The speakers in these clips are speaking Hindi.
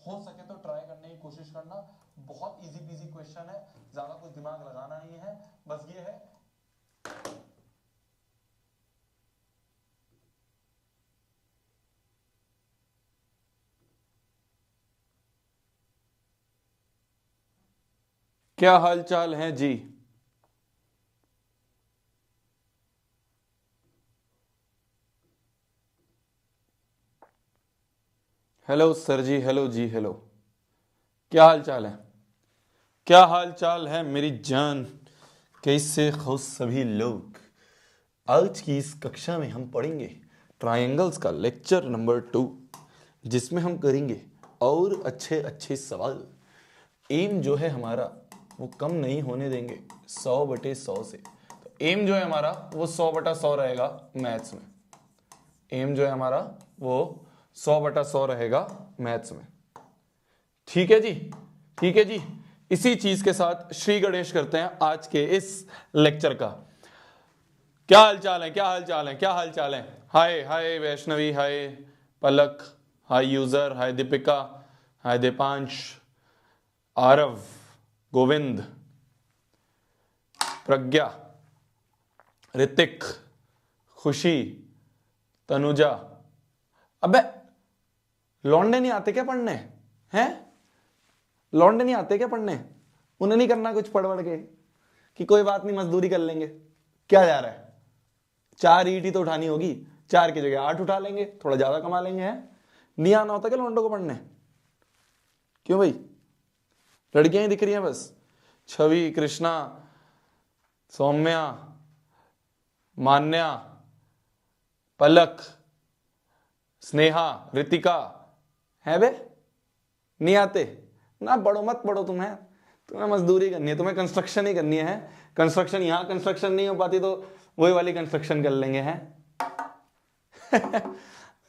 हो सके तो ट्राई करने की कोशिश करना। बहुत इजी पीजी क्वेश्चन है, ज्यादा कुछ दिमाग लगाना नहीं है, बस ये है क्या हाल चाल है जी। हेलो सर जी, हेलो जी, हेलो। क्या हाल चाल है, क्या हाल चाल है मेरी जान, कैसे हो सभी लोग। आज की इस कक्षा में हम पढ़ेंगे ट्रायंगल्स का लेक्चर नंबर 2, जिसमें हम करेंगे और अच्छे अच्छे सवाल। एम जो है हमारा वो कम नहीं होने देंगे 100/100 से। तो एम जो है हमारा वो 100/100 रहेगा मैथ्स में। एम जो है हमारा वो 100/100 रहेगा मैथ्स में। ठीक है जी, ठीक है जी। इसी चीज के साथ श्री गणेश करते हैं आज के इस लेक्चर का। क्या हाल चाल है, क्या हाल चाल है, क्या हाल चाल है। हाय हाय वैष्णवी, हाय पलक, हाय यूजर, हाय दीपिका, हाय दीपांश, आरव, गोविंद, प्रज्ञा, ऋतिक, खुशी, तनुजा। अबे लौंडे नहीं आते क्या पढ़ने हैं? लौंडे नहीं आते क्या पढ़ने? उन्हें नहीं करना कुछ पढ़ के कि कोई बात नहीं मजदूरी कर लेंगे। क्या जा रहा है, 4 ईंट ही तो उठानी होगी, 4 की जगह 8 उठा लेंगे, थोड़ा ज्यादा कमा लेंगे। हैं नहीं आना होता क्या लौंडों को पढ़ने? क्यों भाई, लड़कियां ही दिख रही हैं बस। छवि, कृष्णा, सौम्या, मान्या, पलक, स्नेहा, ऋतिका है बे। नहीं आते ना, पढ़ो मत पढ़ो। तुम्हें मजदूरी करनी है, तुम्हें कंस्ट्रक्शन ही करनी है। कंस्ट्रक्शन, यहां कंस्ट्रक्शन नहीं हो पाती तो वही वाली कंस्ट्रक्शन कर लेंगे हैं।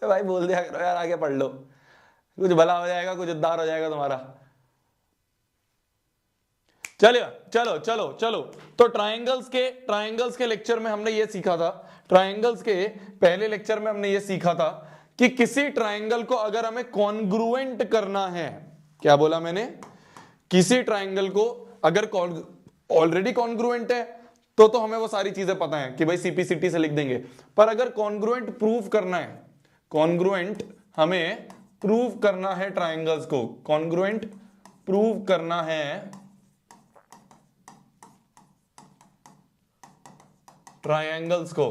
भाई बोल दिया करो यार, आगे पढ़ लो, कुछ भला हो जाएगा, कुछ उद्धार हो जाएगा तुम्हारा। चलिए चलो चलो चलो। तो ट्रायंगल्स के लेक्चर में हमने ये सीखा था, ट्रायंगल्स के पहले लेक्चर में हमने ये सीखा था कि किसी ट्रायंगल को अगर हमें कॉन्ग्रुएंट करना है, क्या बोला मैंने, किसी ट्रायंगल को अगर ऑलरेडी कॉन्ग्रुएंट है तो हमें वो सारी चीजें पता है कि भाई सीपीसीटी से लिख देंगे। पर अगर कॉन्ग्रुएंट प्रूव करना है, कॉन्ग्रुएंट हमें प्रूव करना है ट्रायंगल्स को, कॉन्ग्रुएंट प्रूव करना है ट्रायंगल्स को,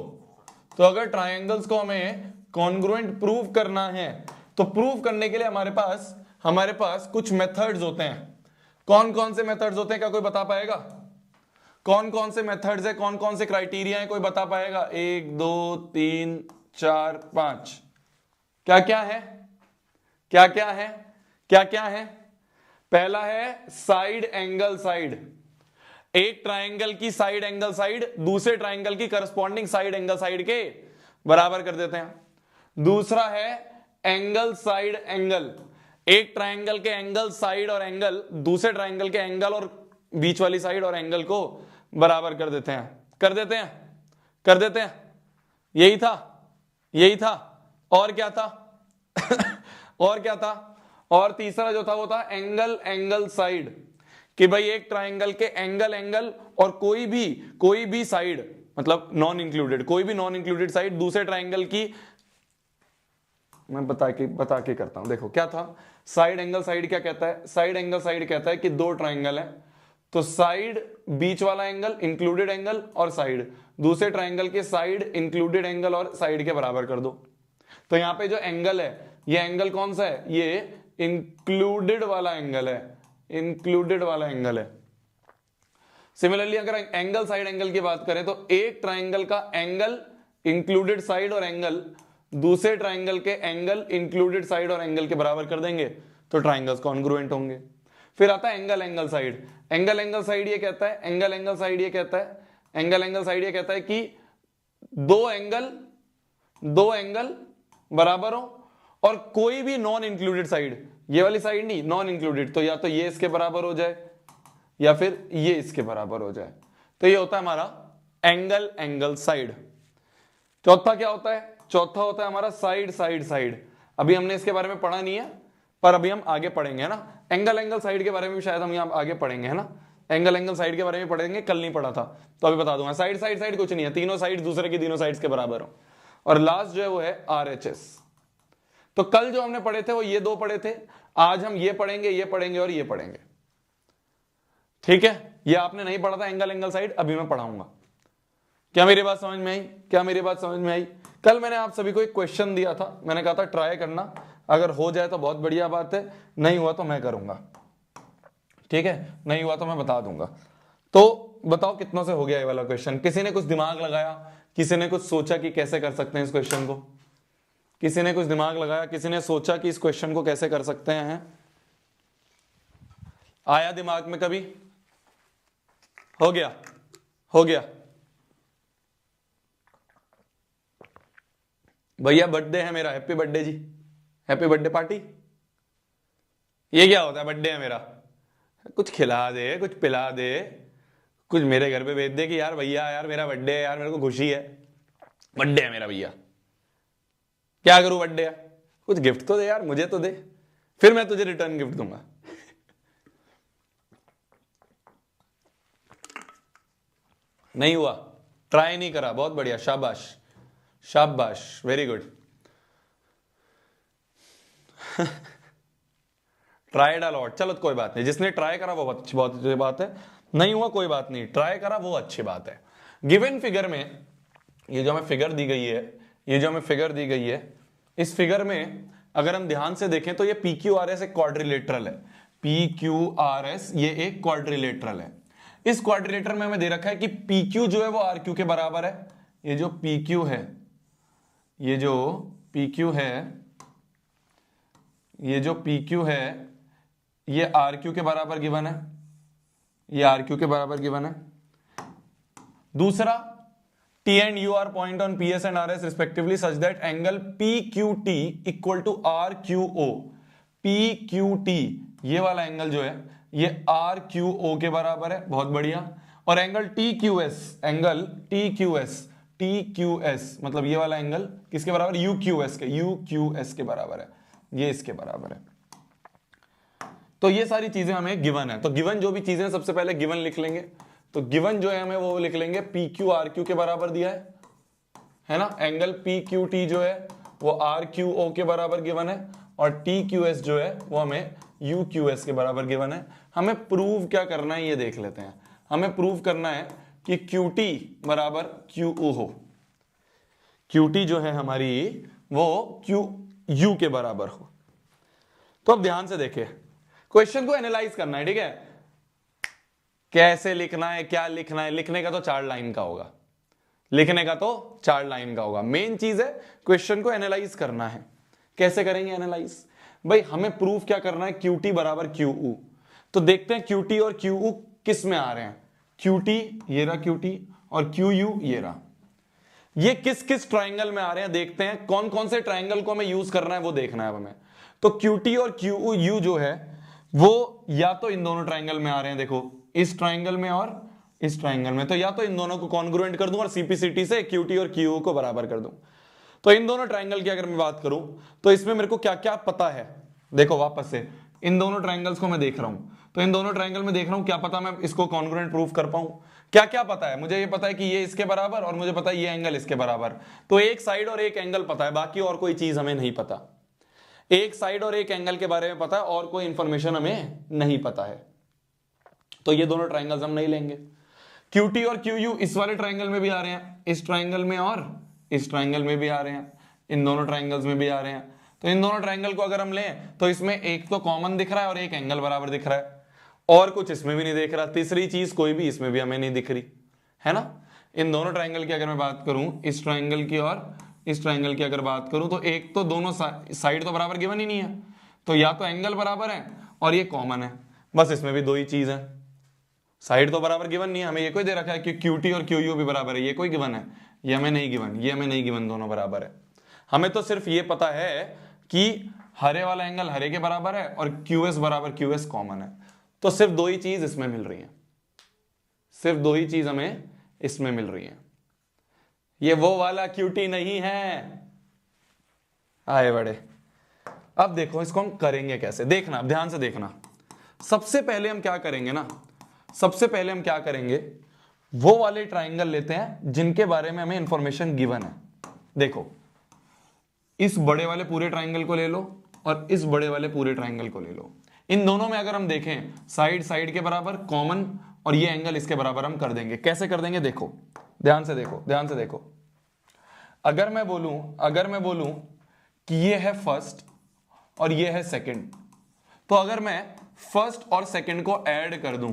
तो अगर ट्रायंगल्स को हमें कॉन्ग्रुएंट प्रूव करना है तो प्रूव करने के लिए हमारे पास कुछ मेथड्स होते हैं। कौन कौन से मेथड्स होते हैं, क्या कोई बता पाएगा? कौन कौन से मेथड्स है, कौन कौन से क्राइटेरिया है, कोई बता पाएगा? 1 2 3 4 5 क्या क्या है, क्या क्या है, क्या क्या है? पहला है साइड एंगल साइड। एक ट्रायंगल की साइड एंगल साइड दूसरे ट्रायंगल की करस्पॉन्डिंग साइड एंगल साइड के बराबर कर देते हैं। दूसरा है एंगल साइड एंगल। एक ट्रायंगल के एंगल साइड और एंगल दूसरे ट्रायंगल के एंगल और बीच वाली साइड और एंगल को बराबर कर देते हैं, कर देते हैं, कर देते हैं। यही था, यही था। और क्या था? और क्या था? और तीसरा जो था वो था एंगल एंगल साइड, कि भाई एक ट्रायंगल के एंगल एंगल और कोई भी साइड, मतलब नॉन इंक्लूडेड, कोई भी नॉन इंक्लूडेड साइड दूसरे ट्रायंगल की, मैं बता के करता हूं। देखो क्या था साइड एंगल साइड, क्या कहता है? साइड एंगल साइड कहता है कि 2 ट्रायंगल है तो साइड बीच वाला एंगल इंक्लूडेड एंगल और साइड दूसरे ट्रायंगल के साइड इंक्लूडेड एंगल और साइड के बराबर कर दो। तो यहां पे जो एंगल है, ये एंगल कौन सा है? ये इंक्लूडेड वाला एंगल है, इंक्लूडेड वाला एंगल है। सिमिलरली अगर एंगल साइड एंगल की बात करें तो एक ट्रायंगल का एंगल इंक्लूडेड साइड और एंगल दूसरे ट्रायंगल के एंगल इंक्लूडेड साइड और एंगल के बराबर कर देंगे तो ट्रायंगल्स कॉन्ग्रुएंट होंगे। फिर आता है angle angle side. Angle angle side ये कहता है, एंगल एंगल साइड ये कहता है, एंगल एंगल साइड ये कहता है कि दो एंगल बराबर हो और कोई भी नॉन इंक्लूडेड साइड, ये वाली साइड नहीं, नॉन इंक्लूडेड, तो या तो ये इसके बराबर हो जाए या फिर ये इसके बराबर हो जाए। तो ये होता है हमारा एंगल एंगल साइड। चौथा क्या होता है? चौथा होता है हमारा साइड साइड साइड। अभी हमने इसके बारे में पढ़ा नहीं है पर अभी हम आगे पढ़ेंगे, है ना। एंगल साइड के बारे में भी शायद हम यहाँ आगे पढ़ेंगे, है ना। एंगल साइड के बारे में पढ़ेंगे, कल नहीं पढ़ा था तो अभी बता दूंगा। साइड कुछ नहीं है, तीनों साइड दूसरे की तीनों साइड्स के बराबर हो। और लास्ट जो है वो है RHS। तो कल जो हमने पढ़े थे वो ये दो पढ़े थे, आज हम ये पढ़ेंगे और ये पढ़ेंगे, ठीक है। ये आपने नहीं पढ़ा था एंगल साइड, अभी मैं पढ़ाऊंगा। क्या मेरी बात समझ में आई? कल मैंने आप सभी को एक क्वेश्चन दिया था, मैंने कहा था ट्राई करना, अगर हो जाए तो बहुत बढ़िया बात है, नहीं हुआ तो मैं करूंगा, ठीक है। नहीं हुआ तो मैं बता दूंगा। तो बताओ कितनों से हो गया ये वाला क्वेश्चन? किसी ने कुछ दिमाग लगाया, किसी ने कुछ सोचा कि कैसे कर सकते हैं इस क्वेश्चन को? किसी ने कुछ दिमाग लगाया, किसी ने सोचा कि इस क्वेश्चन को कैसे कर सकते हैं? आया दिमाग में कभी? हो गया भैया, बर्थडे है मेरा, हैप्पी बर्थडे जी, हैप्पी बर्थडे पार्टी। ये क्या होता है? बर्थडे है मेरा, कुछ खिला दे, कुछ पिला दे, कुछ मेरे घर पे भेज दे कि यार भैया यार मेरा बर्थडे है यार, मेरे को खुशी है, बर्थडे है मेरा भैया। क्या करूं? बर्थडे है, कुछ गिफ्ट तो दे यार, मुझे तो दे, फिर मैं तुझे रिटर्न गिफ्ट दूंगा। नहीं हुआ, ट्राई नहीं करा, बहुत बढ़िया, शाबाश, वेरी गुड। ट्राई डाल लॉट, चलो कोई बात नहीं, जिसने ट्राई करा वो बहुत अच्छी बात है, नहीं हुआ कोई बात नहीं, ट्राई करा वो अच्छी बात है। गिवन फिगर में ये जो हमें फिगर दी गई है, इस फिगर में अगर हम ध्यान से देखें तो ये PQRS एक क्वाड्रिलेटरल है, PQRS ये एक क्वाड्रिलेटरल है। इस क्वाड्रिलेटरल में हमें दे रखा है कि PQ जो है वो RQ के बराबर है। ये जो PQ है, ये जो PQ है ये RQ के बराबर गिवन है, दूसरा T and U are point on PS and RS respectively such that angle PQT equal to RQO। PQT ये वाला एंगल जो है ये RQO के बराबर है, बहुत बढ़िया। और एंगल TQS मतलब ये वाला एंगल किसके बराबर? UQS के बराबर है, ये इसके बराबर है। तो ये सारी चीजें हमें गिवन है। तो गिवन जो भी चीजें, सबसे पहले गिवन लिख लेंगे। तो गिवन जो है हमें वो लिख लेंगे PQRQ के बराबर दिया है ना। एंगल PQT जो है वो RQO के बराबर गिवन है, और TQS जो है वो हमें UQS के बराबर गिवन है। हमें प्रूव क्या करना है ये देख लेते हैं। हमें प्रूव करना है कि QT बराबर QU हो। QT जो है हमारी वो QU के बराबर हो। तो अब ध्यान से देखिए, क्वेश्चन को एनालाइज करना है, ठीक है। कैसे लिखना है, क्या लिखना है, लिखने का तो 4 लाइन का होगा। मेन चीज है क्वेश्चन को एनालाइज करना है। कैसे करेंगे एनालाइज? भाई हमें प्रूफ क्या करना है, QT बराबर QU। तो देखते हैं QT और QU किस में आ रहे हैं। QT ये रहा QT, और QU ये रहा, ये किस किस ट्राइंगल में आ रहे हैं देखते हैं। कौन कौन से ट्राइंगल को हमें यूज करना है वो देखना है हमें। तो QT और QU जो है वो या तो इन दोनों ट्राइंगल में आ रहे हैं, देखो इस ट्राइंगल में और इस ट्राइंगल में। तो या तो इन दोनों को कॉन्ग्रुएंट कर दूं और CPCT से QT और QU को बराबर कर दूं। तो इन दोनों ट्राइंगल की अगर मैं बात करूं तो इसमें मेरे को क्या क्या पता है। देखो वापस से इन दोनों ट्राइंगल्स को मैं देख रहा हूं, तो इन दोनों ट्राइंगल में देख रहा हूं, क्या पता मैं इसको कॉन्ग्रुएंट प्रूफ कर पाऊं। क्या क्या पता है मुझे? ये पता है कि ये इसके बराबर, और मुझे पता है ये एंगल इसके बराबर। तो एक साइड और एक एंगल पता है, बाकी और कोई चीज हमें नहीं पता। एक साइड और एक एंगल के बारे में पता है, और कोई इंफॉर्मेशन हमें नहीं पता है। तो ये दोनों ट्राइंगल्स हम नहीं लेंगे। QT और QU इस वाले ट्राइंगल में भी आ रहे हैं, इस ट्राइंगल में और इस ट्राइंगल में भी आ रहे हैं, इन दोनों ट्राइंगल्स में भी आ रहे हैं। तो इन दोनों ट्राइंगल को अगर हम लें तो इसमें एक तो कॉमन दिख रहा है और एक एंगल बराबर दिख रहा है, और कुछ इसमें भी नहीं दिख रहा। तीसरी चीज कोई भी इसमें भी हमें नहीं दिख रही, है ना। इन दोनों ट्राइंगल की अगर मैं बात करूं, इस ट्राइंगल की और इस ट्राइंगल की अगर बात करूं, तो एक तो दोनों साइड तो बराबर गिवन ही नहीं है। तो या तो एंगल बराबर है और ये कॉमन है, बस इसमें भी दो ही चीज है। साइड तो बराबर गिवन नहीं है, हमें ये कोई दे रखा है कि QT और QU भी बराबर है, ये कोई गिवन है, ये हमें नहीं गिवन, दोनों बराबर है। हमें तो सिर्फ ये पता है कि हरे वाला एंगल हरे के बराबर है और QS बराबर QS कॉमन है। तो सिर्फ दो ही चीज इसमें मिल रही है, सिर्फ दो ही चीज हमें इसमें मिल रही है। ये वो वाला QT नहीं है, आए बड़े, अब देखो इसको हम करेंगे कैसे, देखना ध्यान से देखना। सबसे पहले हम क्या करेंगे ना, सबसे पहले हम क्या करेंगे, वो वाले ट्राइंगल लेते हैं जिनके बारे में हमें इंफॉर्मेशन गिवन है। देखो इस बड़े वाले पूरे ट्राइंगल को ले लो और इस बड़े वाले पूरे ट्राइंगल को ले लो। इन दोनों में अगर हम देखें साइड साइड के बराबर कॉमन और ये एंगल इसके बराबर हम कर देंगे। कैसे कर देंगे, देखो ध्यान से देखो, ध्यान से देखो। अगर मैं बोलूं कि ये है फर्स्ट और ये है सेकंड, तो अगर मैं फर्स्ट और सेकंड को ऐड कर दूं,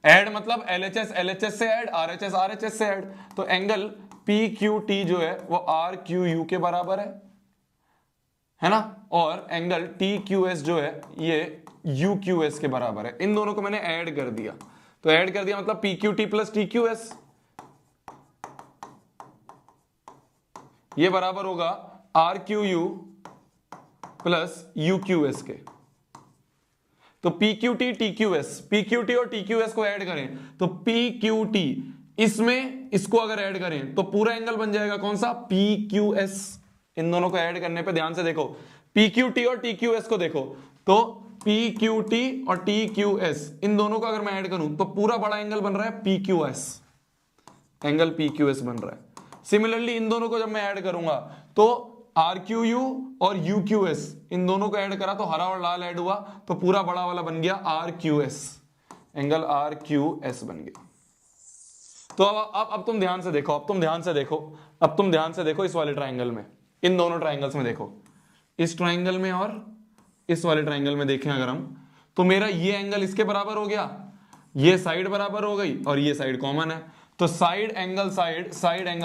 ऐड मतलब LHS LHS से ऐड, RHS RHS से ऐड, तो एंगल PQT जो है वो RQU के बराबर है ना, और एंगल TQS जो है ये UQS के बराबर है। इन दोनों को मैंने ऐड कर दिया, तो ऐड कर दिया मतलब PQT प्लस TQS, ये बराबर होगा RQU प्लस UQS के। तो PQT TQS, PQT और TQS को ऐड करें तो PQT, इसमें इसको अगर ऐड करें तो पूरा एंगल बन जाएगा कौन सा, PQS। इन दोनों को ऐड करने पे ध्यान से देखो, PQT और TQS को देखो, तो PQT और TQS इन दोनों को अगर मैं ऐड करूं तो पूरा बड़ा एंगल बन रहा है PQS, एंगल PQS बन रहा है। सिमिलरली इन दोनों को जब मैं ऐड करूंगा तो RQU और UQS, इन दोनों को ऐड करा तो हरा और लाल ऐड हुआ तो पूरा बड़ा वाला बन गया RQS, एंगल RQS बन गया। तो अब तुम ध्यान से देखो, अब तुम ध्यान से देखो इस वाले ट्राइंगल में, इन दोनों ट्राइंगल्स में देखो, इस ट्राइंगल में और इस वाले ट्राइंगल में देखें अगर हम, तो मेरा ये एंगल इसके बराबर हो गया, ये साइड बराबर हो गई और ये साइड कॉमन है, तो साइड एंगल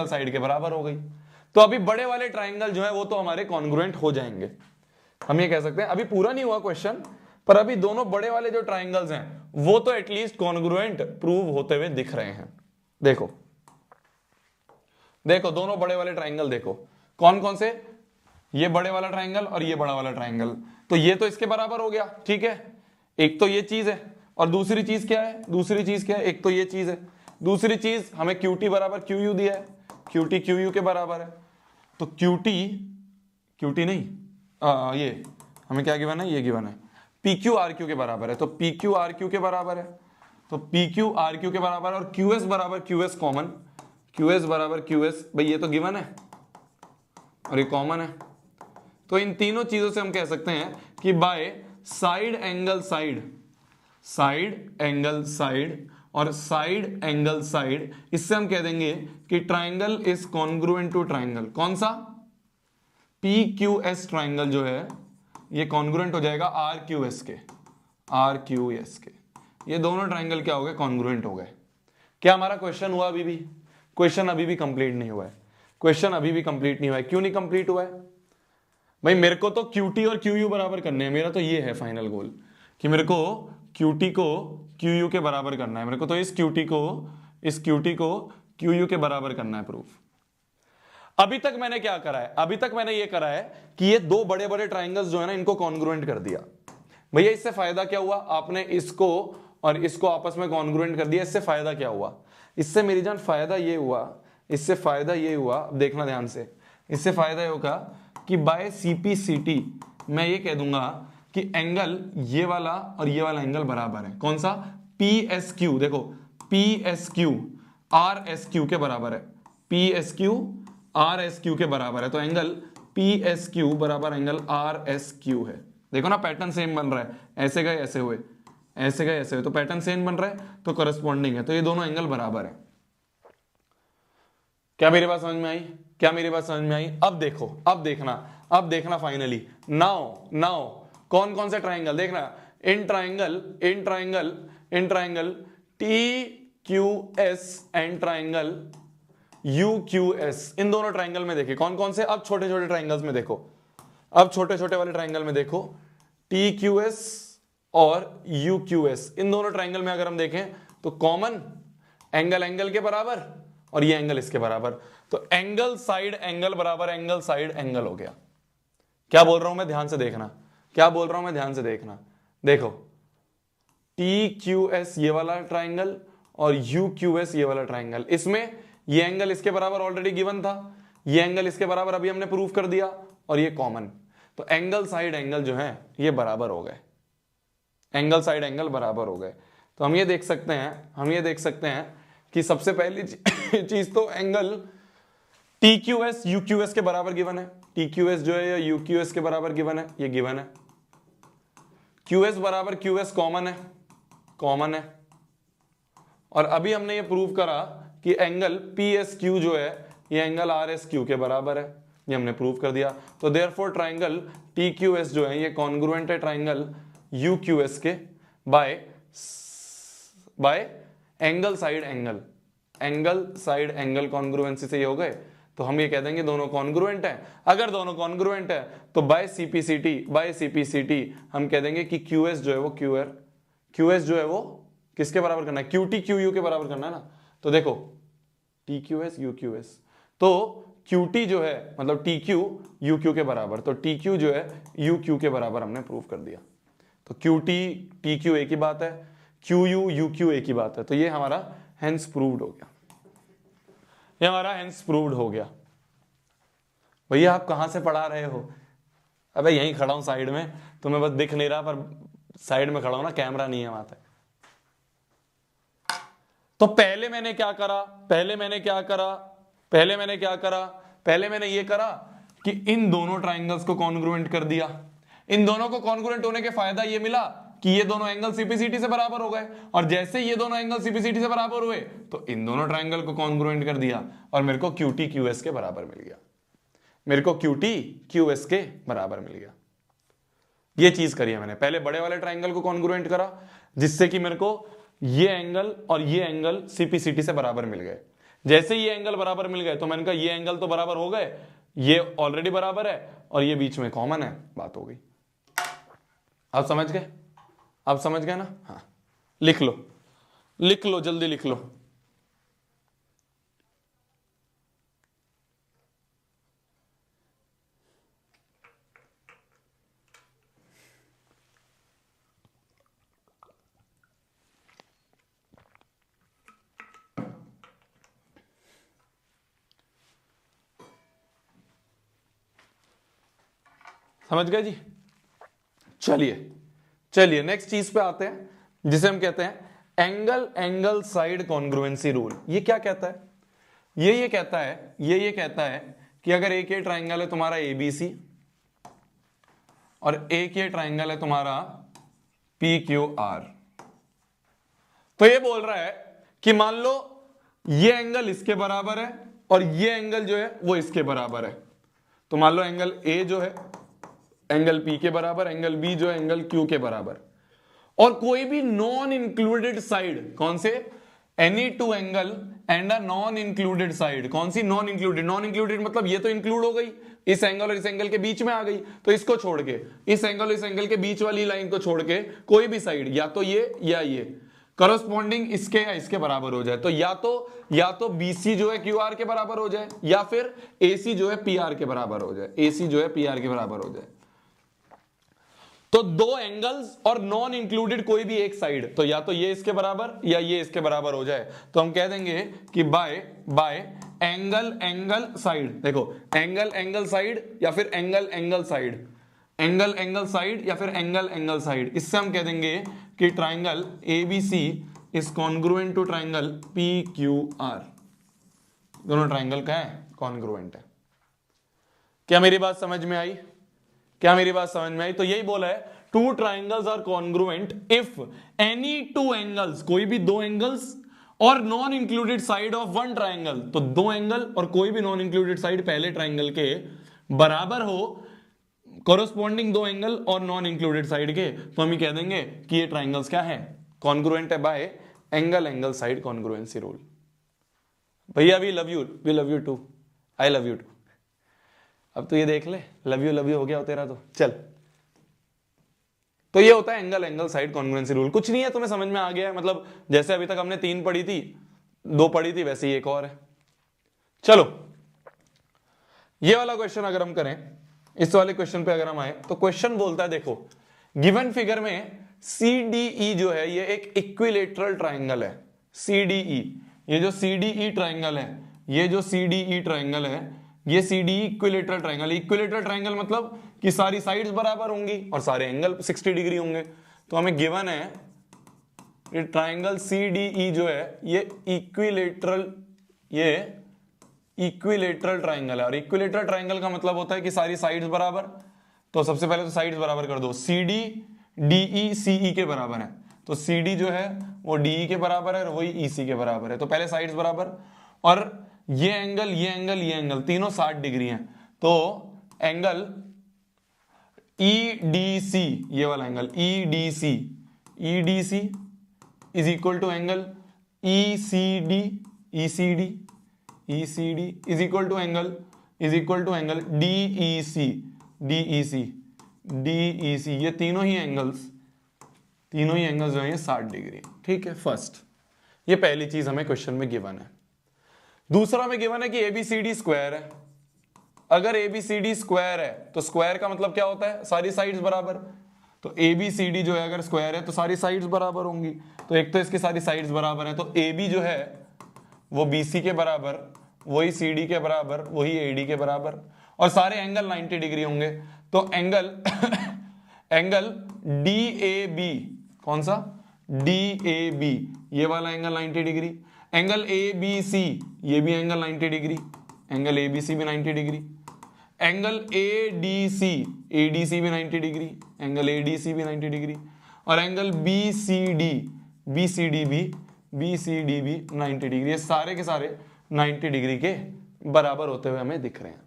साइड के बराबर हो गई। तो अभी बड़े वाले ट्राइंगल जो है वो तो हमारे कॉन्ग्रुएंट हो जाएंगे, हम ये कह सकते हैं। अभी पूरा नहीं हुआ क्वेश्चन, पर अभी दोनों बड़े वाले जो ट्राइंगल्स हैं वो तो एटलीस्ट कॉन्ग्रुएंट प्रूव होते हुए दिख रहे हैं। देखो देखो दोनों बड़े वाले ट्राइंगल देखो, कौन कौन से, ये बड़े वाला ट्राइंगल और ये बड़ा वाला ट्राइंगल, तो ये तो इसके बराबर हो गया, ठीक है। एक तो ये चीज है और दूसरी चीज क्या है, एक तो ये चीज है, दूसरी चीज हमें QT बराबर QU दिया है, QT QU के बराबर है, तो QT नहीं, ये हमें क्या गिवन है, ये गिवन है PQ RQ के बराबर है, तो PQ RQ के बराबर है, तो PQ RQ के बराबर, और QS बराबर QS कॉमन, QS बराबर QS, भाई ये तो गिवन है और ये कॉमन है। तो इन तीनों चीजों से हम कह सकते हैं कि बाय साइड एंगल साइड और साइड एंगल साइड, इससे हम कह देंगे कि triangle is congruent to triangle. कौन सा, PQS ट्राइंगल जो है ये कॉन्ग्रुएंट हो जाएगा RQS के। ये दोनों ट्राइंगल क्या हो गए, कॉन्ग्रुएंट हो गए। क्या हमारा क्वेश्चन हुआ, अभी भी क्वेश्चन अभी भी कंप्लीट नहीं हुआ है, क्यों नहीं कंप्लीट हुआ है भाई, मेरे को तो QT और QU बराबर करने हैं, मेरा तो ये है फाइनल गोल कि मेरे को QT को QU के बराबर करना है, मेरे को तो इस QT को QU के बराबर करना है प्रूफ। अभी तक मैंने क्या करा है, अभी तक मैंने ये करा है कि ये दो बड़े बड़े ट्राइंगल्स जो है ना इनको कॉन्ग्रुएंट कर दिया। भैया इससे फायदा क्या हुआ, आपने इसको और इसको आपस में कॉन्ग्रुएंट कर दिया, इससे फायदा क्या हुआ, इससे मेरी जान फायदा ये हुआ, अब देखना ध्यान से, इससे फायदा ये होगा कि बाय CPCT मैं ये कह दूंगा कि एंगल ये वाला और ये वाला एंगल बराबर है। कौन सा, PSQ, देखो PSQ RSQ के बराबर है, PSQ RSQ के बराबर है, तो एंगल PSQ बराबर एंगल RSQ है। देखो ना पैटर्न सेम बन रहा है, ऐसे गए ऐसे हुए, तो पैटर्न सेम बन रहा है तो करस्पॉन्डिंग है, तो ये दोनों एंगल बराबर है। क्या मेरी बात समझ में आई, अब देखना फाइनली, नाउ कौन कौन से ट्राइंगल देखना, in triangle TQS and triangle UQS, इन दोनों ट्राइंगल में देखिए कौन कौन से। अब छोटे छोटे ट्राइंगल्स में देखो, अब छोटे छोटे वाले ट्राइंगल में देखो TQS और UQS, इन दोनों ट्राइंगल में अगर हम देखें तो कॉमन एंगल के बराबर और ये एंगल इसके बराबर, तो एंगल साइड एंगल बराबर एंगल साइड एंगल हो गया। क्या बोल रहा हूं मैं, ध्यान से देखना, देखो TQS ये वाला ट्राइंगल और UQS ये वाला ट्राइंगल, इसमें ये एंगल इसके बराबर ऑलरेडी गिवन था, ये एंगल इसके बराबर अभी हमने प्रूफ कर दिया, और ये कॉमन, तो एंगल साइड एंगल जो है ये बराबर हो गए, एंगल साइड एंगल बराबर हो गए। तो हम ये देख सकते हैं कि सबसे पहली चीज तो एंगल TQS UQS के बराबर गिवन है। TQS जो है या UQS के बराबर गिवन है, ये गिवन है। QS बराबर QS कॉमन है। और अभी हमने ये प्रूव करा कि एंगल PSQ जो है ये एंगल RSQ के बराबर है, ये हमने प्रूव कर दिया। तो देयरफॉर ट्राइंगल TQS जो है ये कॉन्ग्रुएंट है ट्राइंगल UQS के bye angle side angle congruency से ये हो गए। तो हम ये कह देंगे दोनों कॉन्ग्रुएंट है। अगर दोनों कॉन्ग्रुएंट है तो बाय CPCT हम कह देंगे कि QS जो है वो QS जो है वो किसके बराबर करना है, QT QU के बराबर करना है ना। तो देखो TQS UQS, तो QT जो है मतलब TQ UQ के बराबर, तो TQ जो है UQ के बराबर हमने प्रूव कर दिया। तो QT TQ एक ही बात है, QU UQ एक ही बात है। तो ये हमारा हेंस प्रूव्ड हो गया, ये हमारा हेंस प्रूव्ड हो गया। भैया आप कहां से पढ़ा रहे हो? अबे यहीं खड़ा हूं साइड में, तुम्हें बस दिख नहीं रहा, पर साइड में खड़ा हूं ना, कैमरा नहीं है वहां तक। तो पहले मैंने ये करा कि इन दोनों ट्राइंगल्स को कॉन्ग्रुएंट कर दिया। इन दोनों को कॉन्ग्रुएंट होने के फायदा ये मिला कि ये दोनों एंगल CPCT से बराबर हो गए, और जैसे ये दोनों एंगल CPCT से बराबर हुए तो इन दोनों ट्राइंगल को कॉन्ग्रुएंट कर दिया और मेरे को QT QS के बराबर मिल गया। ये चीज करी है मैंने, पहले बड़े वाले ट्राइंगल को कॉन्ग्रुएंट करा जिससे कि मेरे को ये एंगल और ये एंगल CPCT से बराबर मिल गए। जैसे ये एंगल बराबर मिल गए तो मैंने कहा ये एंगल तो बराबर हो गए, ये ऑलरेडी बराबर है और ये बीच में कॉमन है, बात हो गई। आप समझ गए ना? हाँ, लिख लो जल्दी लिख लो। समझ गए जी? चलिए नेक्स्ट चीज पे आते हैं जिसे हम कहते हैं एंगल साइड कॉन्ग्रुएंसी रूल। ये क्या कहता है? ये कहता है कि अगर एक ये ट्राइंगल है तुम्हारा ABC और एक ये ट्राइंगल है तुम्हारा PQR, तो ये बोल रहा है कि मान लो ये एंगल इसके बराबर है और ये एंगल जो है वो इसके बराबर है। तो मान लो एंगल A जो है एंगल P के बराबर, एंगल B जो है एंगल Q के बराबर, और कोई भी नॉन इंक्लूडेड साइड, कौन से? Any two angle and a non included side. कौन सी नॉन इंक्लूडेड मतलब ये तो इंक्लूड हो गई, इस एंगल और इस एंगल के बीच में आ गई, तो इसको छोड़ के, इस एंगल और इस एंगल के बीच वाली लाइन को छोड़ के कोई भी साइड, या तो ये या ये, करस्पॉन्डिंग इसके या इसके बराबर हो जाए। तो या तो BC जो है QR के बराबर हो जाए, या फिर AC जो है PR के बराबर हो जाए। तो दो एंगल्स और नॉन इंक्लूडेड कोई भी एक साइड, तो या तो ये इसके बराबर या ये इसके बराबर हो जाए, तो हम कह देंगे कि बाय एंगल साइड। देखो एंगल साइड या फिर एंगल साइड, इससे हम कह देंगे कि triangle ABC is congruent to triangle PQR। दोनों ट्राइंगल का है कॉन्ग्रुएंट है। क्या मेरी बात समझ में आई? तो यही बोला है, two triangles are congruent if any two angles, कोई भी दो एंगल्स और non included side of one triangle, तो दो एंगल और कोई भी नॉन इंक्लूडेड साइड पहले ट्राइंगल के बराबर हो, कॉरस्पॉन्डिंग दो एंगल और नॉन इंक्लूडेड साइड के, तो हम ही कह देंगे कि ये ट्राइंगल्स क्या है? कॉन्ग्रुएंट है by angle side congruency rule. भैया we love you too, I love you too. अब तो ये देख ले, लव यू हो गया हो तेरा तो चल। तो ये होता है एंगल साइड कॉन्ग्रुएंसी रूल। कुछ नहीं है, तुम्हें समझ में आ गया है, मतलब जैसे अभी तक हमने 3 पढ़ी थी, 2 पढ़ी थी, वैसे ही एक और है। चलो ये वाला क्वेश्चन अगर हम करें, इस वाले क्वेश्चन पे अगर हम आए, तो क्वेश्चन बोलता है, देखो गिवन फिगर में CDE जो है ये एक इक्विलेटरल ट्राइंगल है। CDE, ये जो CDE ट्राइंगल है, ये C D equilateral triangle. Equilateral triangle मतलब कि सारी साइड्स बराबर होंगी और सारे एंगल 60 डिग्री होंगे। तो हमें गिवन है ये ट्राइंगल सी डी ई जो है ये इक्विलेटरल ट्राइंगल है। और इक्विलेटरल ट्राइंगल का मतलब होता है कि सारी साइड्स बराबर। तो सबसे पहले तो साइड्स बराबर कर दो। सी डी डी ई सी ई के बराबर है, तो सी डी जो है वो डी ई के बराबर है और वही ई सी के बराबर है। तो पहले साइड्स बराबर, और ये एंगल ये एंगल ये एंगल तीनों 60 डिग्री हैं। तो एंगल ई डी सी, ये वाला angle E D C is equal to angle E C D is equal to angle D E C. ये तीनों ही एंगल्स जो है 60 डिग्री। ठीक है, फर्स्ट ये पहली चीज हमें क्वेश्चन में गिवन है। दूसरा में गिवन है कि एबीसीडी स्क्वायर है। अगर एबीसीडी स्क्वायर है तो स्क्वायर का मतलब क्या होता है, सारी साइड्स बराबर। तो एबीसीडी जो है अगर स्क्वायर है तो सारी साइड्स बराबर होंगी। तो एक तो इसकी सारी साइड्स बराबर है, तो AB जो है वो BC के बराबर, वही CD के बराबर, वही AD के बराबर, और सारे एंगल 90 डिग्री होंगे। तो एंगल एंगल DAB, कौन सा DAB, ये वाला एंगल 90 डिग्री। एंगल ABC, ये भी एंगल 90 डिग्री, एंगल ABC भी 90 डिग्री। एंगल ADC भी 90 डिग्री, एंगल ADC भी 90 डिग्री, और एंगल BCD भी 90 डिग्री। ये सारे के सारे 90 डिग्री के बराबर होते हुए हमें दिख रहे हैं।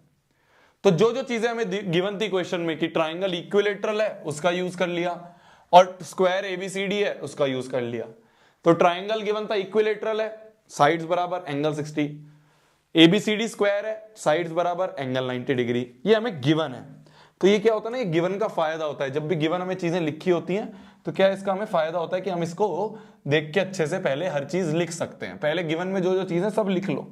तो जो जो चीजें हमें गिवन थी क्वेश्चन में कि ट्राइंगल इक्विलेटरल है उसका यूज कर लिया, और स्क्वायर ABCD है उसका यूज कर लिया। तो ट्राइंगल गिवन था इक्विलेटरल है, साइड्स बराबर, एंगल 60। ABCD स्क्वायर है, साइड्स बराबर, एंगल 90 डिग्री। ये हमें गिवन है। तो ये क्या होता है ना, ये गिवन का फायदा होता है। जब भी गिवन हमें चीजें लिखी होती हैं तो क्या इसका हमें फायदा होता है कि हम इसको देख के अच्छे से पहले हर चीज लिख सकते हैं। पहले गिवन में जो जो चीजें सब लिख लो।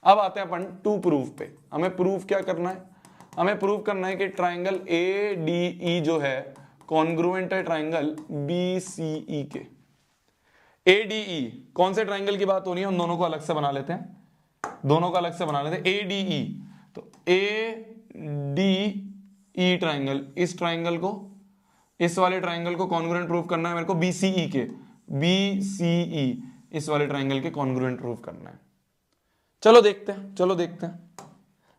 अब आते हैं अपन टू प्रूफ पे। हमें प्रूफ क्या करना है, हमें प्रूफ करना है कि ट्राइंगल ADE जो है कॉन्ग्रुएंट है ट्राइंगल BCE के। ADE कौन से ट्राइंगल की बात हो रही है, उन दोनों को अलग से बना लेते हैं। ADE, तो ADE ट्राइंगल, इस ट्राइंगल को, इस वाले ट्राइंगल को कॉन्ग्रुएंट प्रूफ करना है मेरे को BCE के, इस वाले ट्राइंगल के कॉन्ग्रुएंट प्रूफ करना है। चलो देखते हैं,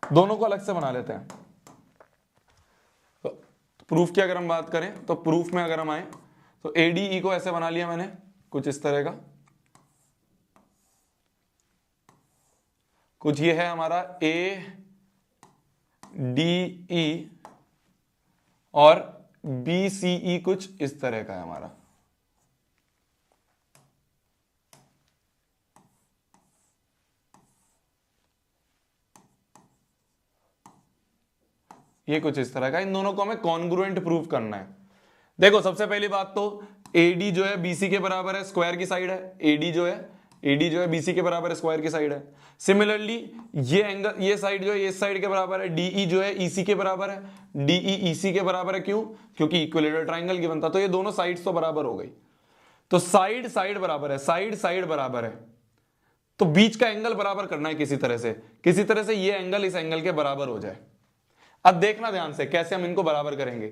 दोनों को अलग से बना लेते हैं। तो प्रूफ की अगर हम बात करें तो प्रूफ में अगर हम आए तो ADE को ऐसे बना लिया मैंने, कुछ इस तरह का। कुछ ये है हमारा ADE, और BCE कुछ इस तरह का है हमारा। ये कुछ इस तरह का। इन दोनों को हमें कॉन्ग्रुएंट प्रूफ करना है। देखो सबसे पहली बात तो AD जो है BC के बराबर है, स्क्वायर की साइड है। AD जो है BC के बराबर है, स्क्वायर की साइड है। सिमिलरली ये एंगल, ये साइड जो है इस साइड के बराबर है। DE जो है EC के बराबर है, DE EC के बराबर है। क्यों? क्योंकि इक्विलेटरल ट्राइंगल गिवन था। तो ये दोनों साइड्स तो बराबर हो गई। तो साइड बराबर है, साइड बराबर है, तो बीच का एंगल बराबर करना है किसी तरह से ये एंगल इस एंगल के बराबर हो जाए। अब देखना ध्यान से कैसे हम इनको बराबर करेंगे,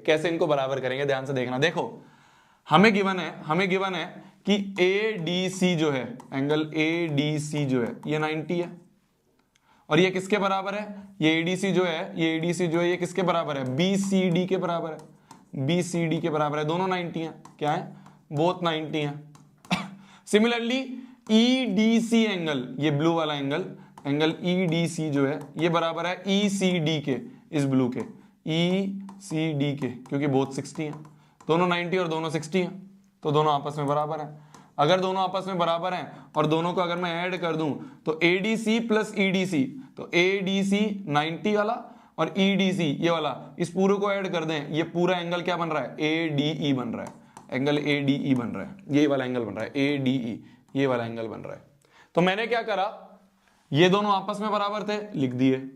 ध्यान से देखना। देखो हमें गिवन है कि ADC जो है, एंगल ADC जो है ये 90 है, और ये किसके बराबर है, ये ADC जो है ये किसके बराबर है, BCD के बराबर है, दोनों 90 हैं। क्या है? बोथ 90 हैं। सिमिलरली EDC एंगल, ये ब्लू वाला एंगल EDC जो है ये बराबर है ECD के, इस ब्लू के ECD के, क्योंकि बोथ 60 हैं। दोनों 90 और दोनों 60 हैं, तो दोनों आपस में बराबर हैं। अगर दोनों आपस में बराबर हैं और दोनों को अगर मैं ऐड कर दूं तो ADC प्लस EDC, तो ADC 90 वाला और EDC ये वाला, इस पूरे को ऐड कर दें, ये पूरा एंगल क्या बन रहा है, ADE बन रहा है। एंगल ADE बन रहा है, ये वाला एंगल बन रहा है ADE, ये वाला एंगल बन रहा है। तो मैंने क्या करा, ये दोनों आपस में बराबर थे, लिख दिए।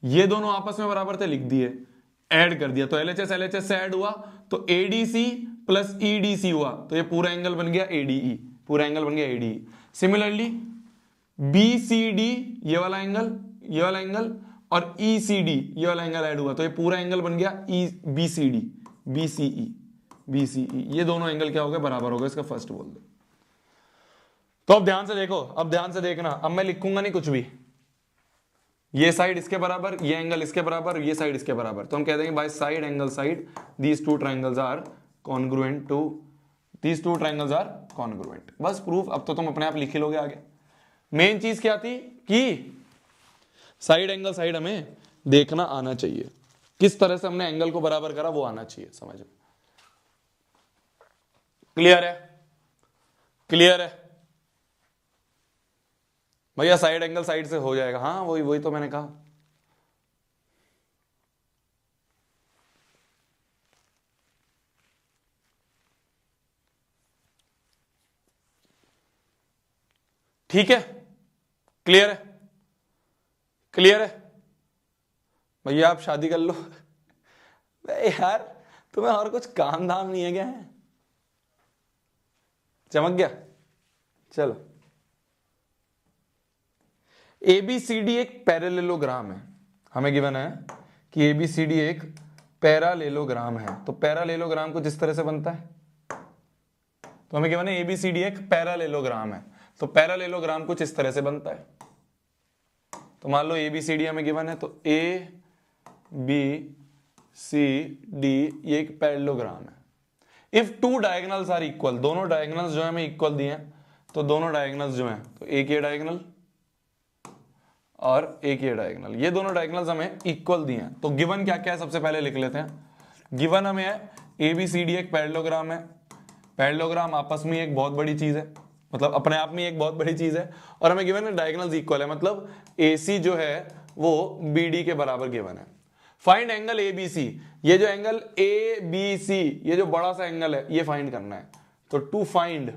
ये दोनों आपस में बराबर थे, लिख दिए। ऐड कर दिया तो LHS से ऐड हुआ तो ADC प्लस EDC हुआ, तो ये पूरा एंगल बन गया ADE, सिमिलरली BCD ये वाला एंगल और ECD ये वाला एंगल ऐड हुआ तो ये पूरा एंगल बन गया BCD BCE ये दोनों एंगल क्या हो गए, बराबर हो गए। इसका फर्स्ट बोल दो। तो अब ध्यान से देखो, अब ध्यान से देखना, अब मैं लिखूंगा नहीं कुछ भी, ये साइड इसके बराबर, ये एंगल इसके बराबर, ये साइड इसके बराबर, तो हम कह देंगे by side angle side these two triangles are congruent to these two triangles are congruent. बस प्रूफ। अब तो तुम अपने आप लिख ही लोगे आगे। मेन चीज क्या थी कि साइड एंगल साइड हमें देखना आना चाहिए, किस तरह से हमने एंगल को बराबर करा वो आना चाहिए समझ में। क्लियर है? क्लियर है भैया? साइड एंगल साइड से हो जाएगा। हाँ वही वही तो मैंने कहा। ठीक है? क्लियर है? क्लियर है भैया? आप शादी कर लो। यार तुम्हें और कुछ काम धाम नहीं है क्या? है चमक गया? चलो, ABCD एक पैरेललोग्राम है। हमें गिवन है कि ABCD एक पैरालेलोग्राम है। तो पैरालेलोग्राम कुछ इस तरह से बनता है। तो हमें गिवन है ABCD एक पैरालेलोग्राम है। तो पैरालेलोग्राम कुछ इस तरह से बनता है। तो मान लो ABCD हमें गिवन है, तो ABCD ये एक पैरेललोग्राम है। If two diagonals are equal, दोनों डायगोनल्स जो है हमें इक्वल दिए हैं, तो दोनों डायगोनल्स जो हैं, तो एक ये डायगोनल और एक ये डायगोनल, ये दोनों डायगोनल्स हमें इक्वल दिए हैं। तो गिवन क्या क्या है सबसे पहले लिख लेते हैं। गिवन हमें है ABCD एक पैरेललोग्राम है। पैरेललोग्राम आपस में एक बहुत बड़ी चीज है, मतलब अपने आप में एक बहुत बड़ी चीज है। और हमें गिवन है डायगोनल्स इक्वल है, मतलब AC जो है वो BD के बराबर गिवन है। फाइंड एंगल ABC, ये जो एंगल ABC ये जो बड़ा सा एंगल है ये फाइंड करना है। तो टू फाइंड